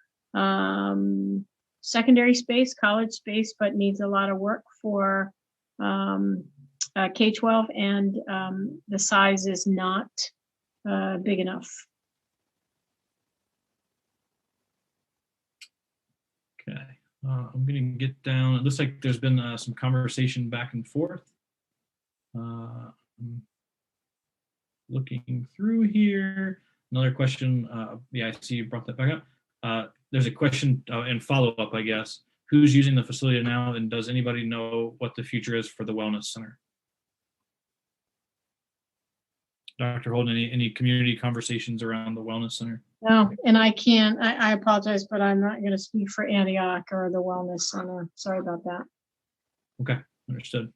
secondary space, college space, but needs a lot of work for K-12, and the size is not big enough. Okay, I'm going to get down. It looks like there's been some conversation back and forth. I'm looking through here. Another question. Yeah, I see you brought that back up. There's a question and follow-up, I guess. Who's using the facility now, and does anybody know what the future is for the Wellness Center? Dr. Holden, any community conversations around the Wellness Center? No, and I can't. I apologize, but I'm not going to speak for Antioch or the Wellness Center. Sorry about that. Okay, understood.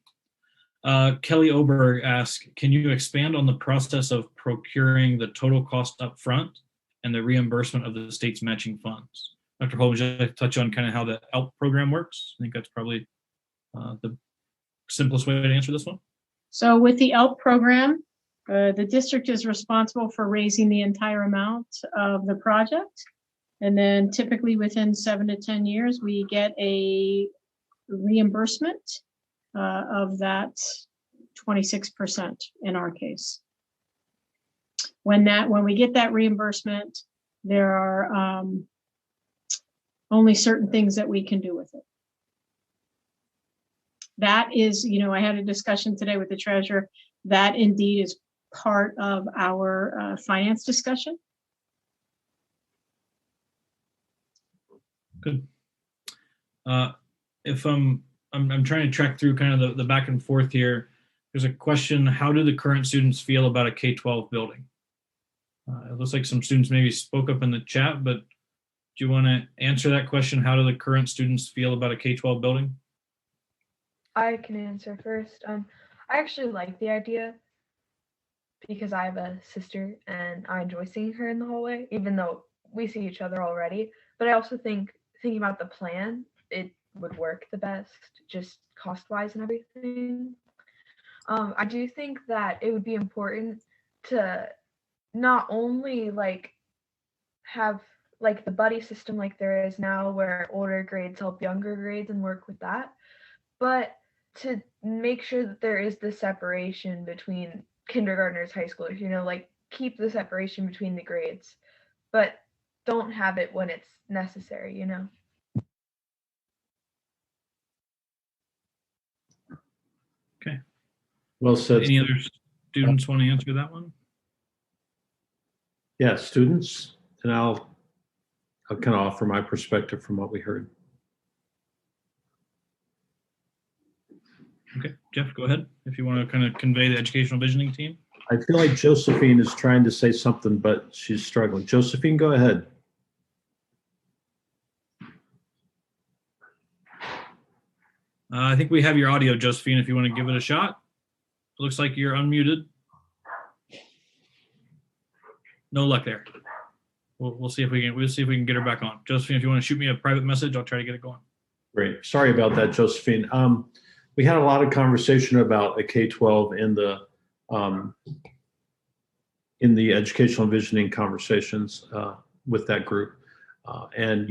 Kelly Oberg asks, can you expand on the process of procuring the total cost up front and the reimbursement of the state's matching funds? Dr. Holden, would you like to touch on kind of how the ELP program works? I think that's probably the simplest way to answer this one. So with the ELP program, the district is responsible for raising the entire amount of the project. And then typically within 7 to 10 years, we get a reimbursement of that 26% in our case. When we get that reimbursement, there are only certain things that we can do with it. That is, I had a discussion today with the treasurer. That indeed is part of our finance discussion. Good. If I'm trying to track through kind of the back and forth here, there's a question: how do the current students feel about a K-12 building? It looks like some students maybe spoke up in the chat, but Do you want to answer that question? How do the current students feel about a K-12 building? I can answer first. I actually like the idea because I have a sister and I enjoy seeing her in the hallway, even though we see each other already. But I also think thinking about the plan, it would work the best, just cost-wise and everything. I do think that it would be important to not only like have like the buddy system like there is now where older grades help younger grades and work with that, but to make sure that there is the separation between kindergartners, high schoolers, like keep the separation between the grades, but don't have it when it's necessary. Okay. Well said. Any other students want to answer that one? Yeah, students, and I'll kind of offer my perspective from what we heard. Okay, Jeff, go ahead. If you want to kind of convey the educational visioning team. I feel like Josephine is trying to say something, but she's struggling. Josephine, go ahead. I think we have your audio, Josephine, if you want to give it a shot. It looks like you're unmuted. No luck there. We'll see if we can get her back on. Josephine, if you want to shoot me a private message, I'll try to get it going. Great. Sorry about that, Josephine. We had a lot of conversation about a K-12 in the educational visioning conversations with that group. And,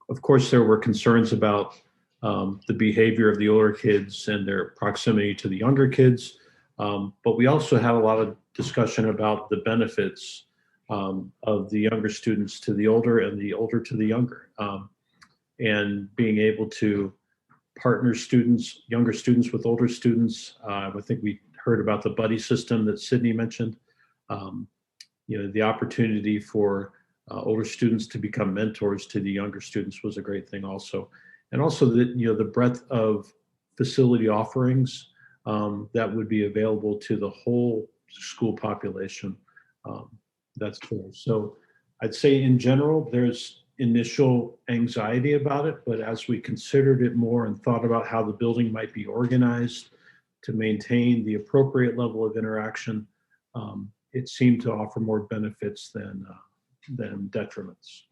of course, there were concerns about the behavior of the older kids and their proximity to the younger kids. But we also had a lot of discussion about the benefits of the younger students to the older and the older to the younger, and being able to partner younger students with older students. I think we heard about the buddy system that Sydney mentioned. The opportunity for older students to become mentors to the younger students was a great thing also. And also the breadth of facility offerings that would be available to the whole school population. That's cool. So I'd say in general, there's initial anxiety about it, but as we considered it more and thought about how the building might be organized to maintain the appropriate level of interaction, it seemed to offer more benefits than detriments.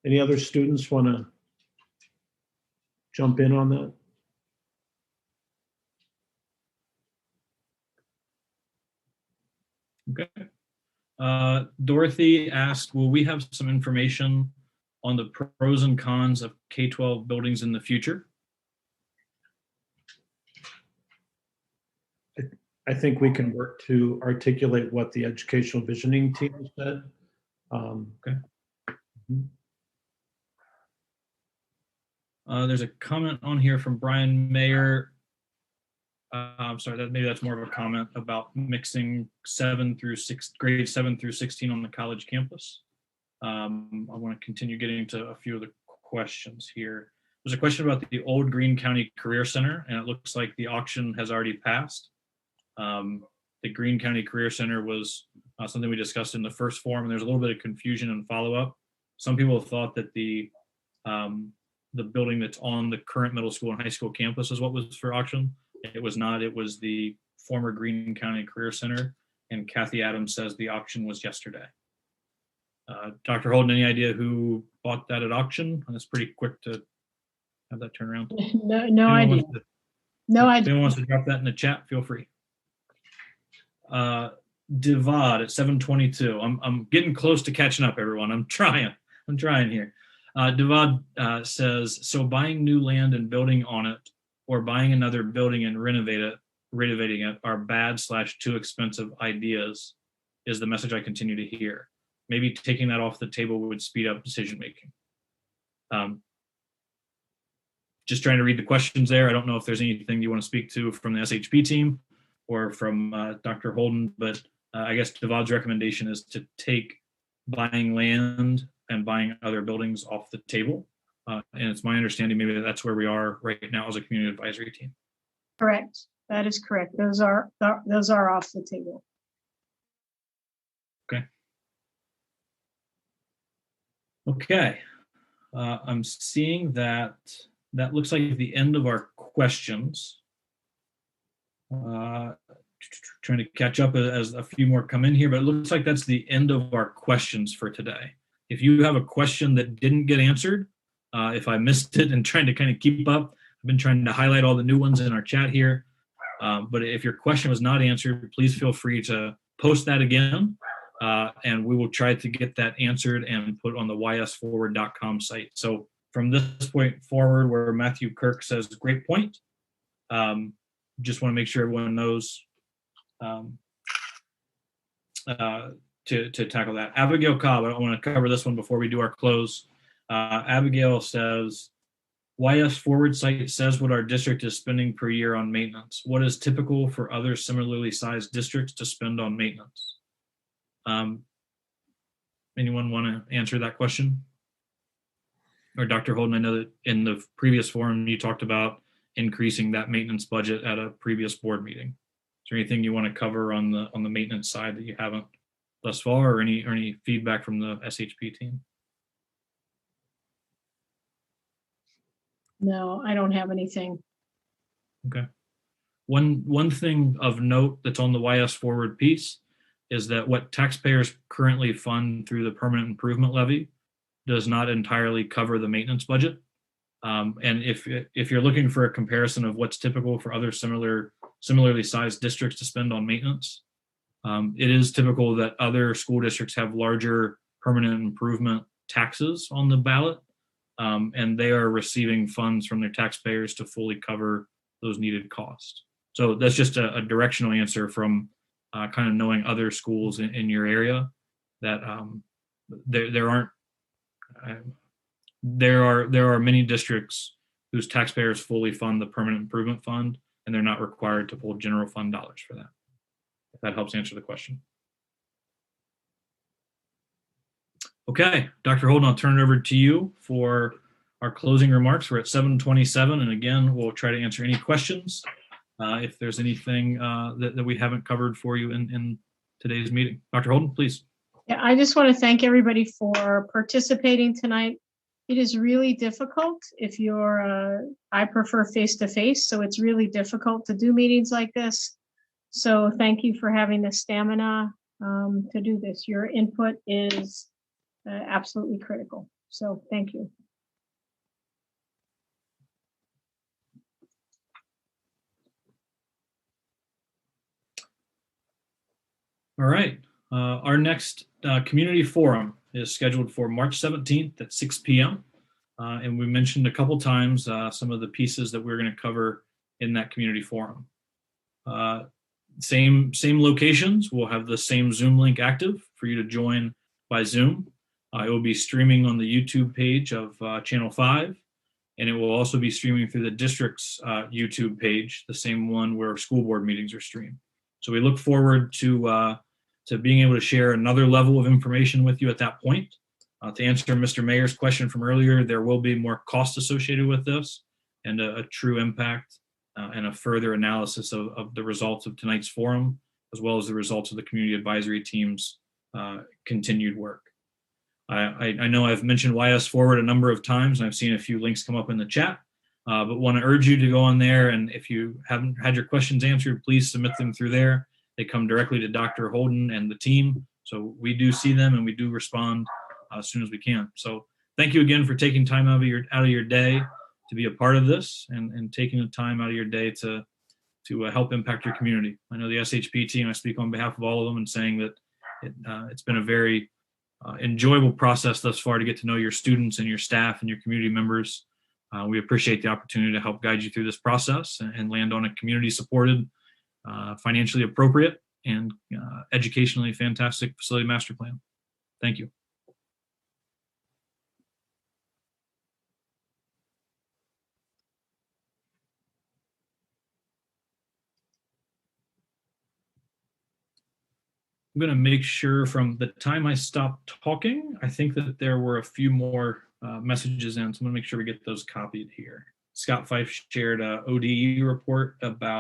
Any other students want to jump in on that? Okay. Dorothy asked, will we have some information on the pros and cons of K-12 buildings in the future? I think we can work to articulate what the educational visioning team said. Okay. There's a comment on here from Brian Mayer. I'm sorry, maybe that's more of a comment about mixing grade 7 through 16 on the college campus. I want to continue getting to a few of the questions here. There's a question about the old Greene County Career Center, and it looks like the auction has already passed. The Greene County Career Center was something we discussed in the first forum, and there's a little bit of confusion and follow-up. Some people thought that the building that's on the current middle school and high school campus is what was for auction. It was not. It was the former Greene County Career Center, and Kathy Adams says the auction was yesterday. Dr. Holden, any idea who bought that at auction? And it's pretty quick to have that turn around. No idea. No idea. If anyone wants to drop that in the chat, feel free. Divad at 7:22. I'm getting close to catching up, everyone. I'm trying here. Divad says, so buying new land and building on it, or buying another building and renovating it are bad/too expensive ideas, is the message I continue to hear. Maybe taking that off the table would speed up decision making. Just trying to read the questions there. I don't know if there's anything you want to speak to from the SHP team or from Dr. Holden, but I guess Devad's recommendation is to take buying land and buying other buildings off the table. And it's my understanding maybe that's where we are right now as a community advisory team. Correct. That is correct. Those are off the table. Okay. I'm seeing that looks like the end of our questions. Trying to catch up as a few more come in here, but it looks like that's the end of our questions for today. If you have a question that didn't get answered, if I missed it and trying to kind of keep up, I've been trying to highlight all the new ones in our chat here. But if your question was not answered, please feel free to post that again, and we will try to get that answered and put on the ysforward.com site. So from this point forward, where Matthew Kirk says, great point, just want to make sure everyone knows to tackle that. Abigail Cobb, I want to cover this one before we do our close. Abigail says, YS Forward site says what our district is spending per year on maintenance. What is typical for other similarly sized districts to spend on maintenance? Anyone want to answer that question? Or Dr. Holden, I know that in the previous forum you talked about increasing that maintenance budget at a previous board meeting. Is there anything you want to cover on the maintenance side that you haven't thus far, or any feedback from the SHP team? No, I don't have anything. Okay. One thing of note that's on the YS Forward piece is that what taxpayers currently fund through the permanent improvement levy does not entirely cover the maintenance budget. And if you're looking for a comparison of what's typical for other similarly sized districts to spend on maintenance, it is typical that other school districts have larger permanent improvement taxes on the ballot, and they are receiving funds from their taxpayers to fully cover those needed costs. So that's just a directional answer from kind of knowing other schools in your area, that there are many districts whose taxpayers fully fund the permanent improvement fund, and they're not required to pull general fund dollars for that. If that helps answer the question. Okay, Dr. Holden, I'll turn it over to you for our closing remarks. We're at 7:27, and again, we'll try to answer any questions if there's anything that we haven't covered for you in today's meeting. Dr. Holden, please. Yeah, I just want to thank everybody for participating tonight. It is really difficult if you're, I prefer face-to-face, so it's really difficult to do meetings like this. So thank you for having the stamina to do this. Your input is absolutely critical. So thank you. All right. Our next community forum is scheduled for March 17th at 6 p.m. And we mentioned a couple times some of the pieces that we're going to cover in that community forum. Same locations. We'll have the same Zoom link active for you to join by Zoom. It will be streaming on the YouTube page of Channel 5, and it will also be streaming through the district's YouTube page, the same one where school board meetings are streamed. So we look forward to being able to share another level of information with you at that point. To answer Mr. Mayor's question from earlier, there will be more cost associated with this, and a true impact and a further analysis of the results of tonight's forum, as well as the results of the community advisory team's continued work. I know I've mentioned YS Forward a number of times, and I've seen a few links come up in the chat, but want to urge you to go on there, and if you haven't had your questions answered, please submit them through there. They come directly to Dr. Holden and the team, so we do see them and we do respond as soon as we can. So thank you again for taking time out of your day to be a part of this, and taking the time out of your day to help impact your community. I know the SHP team, I speak on behalf of all of them, and saying that it's been a very enjoyable process thus far to get to know your students and your staff and your community members. We appreciate the opportunity to help guide you through this process and land on a community supported, financially appropriate, and educationally fantastic facility master plan. Thank you. I'm going to make sure from the time I stopped talking, I think that there were a few more messages in, so I'm going to make sure we get those copied here. Scott Fife shared a ODE report about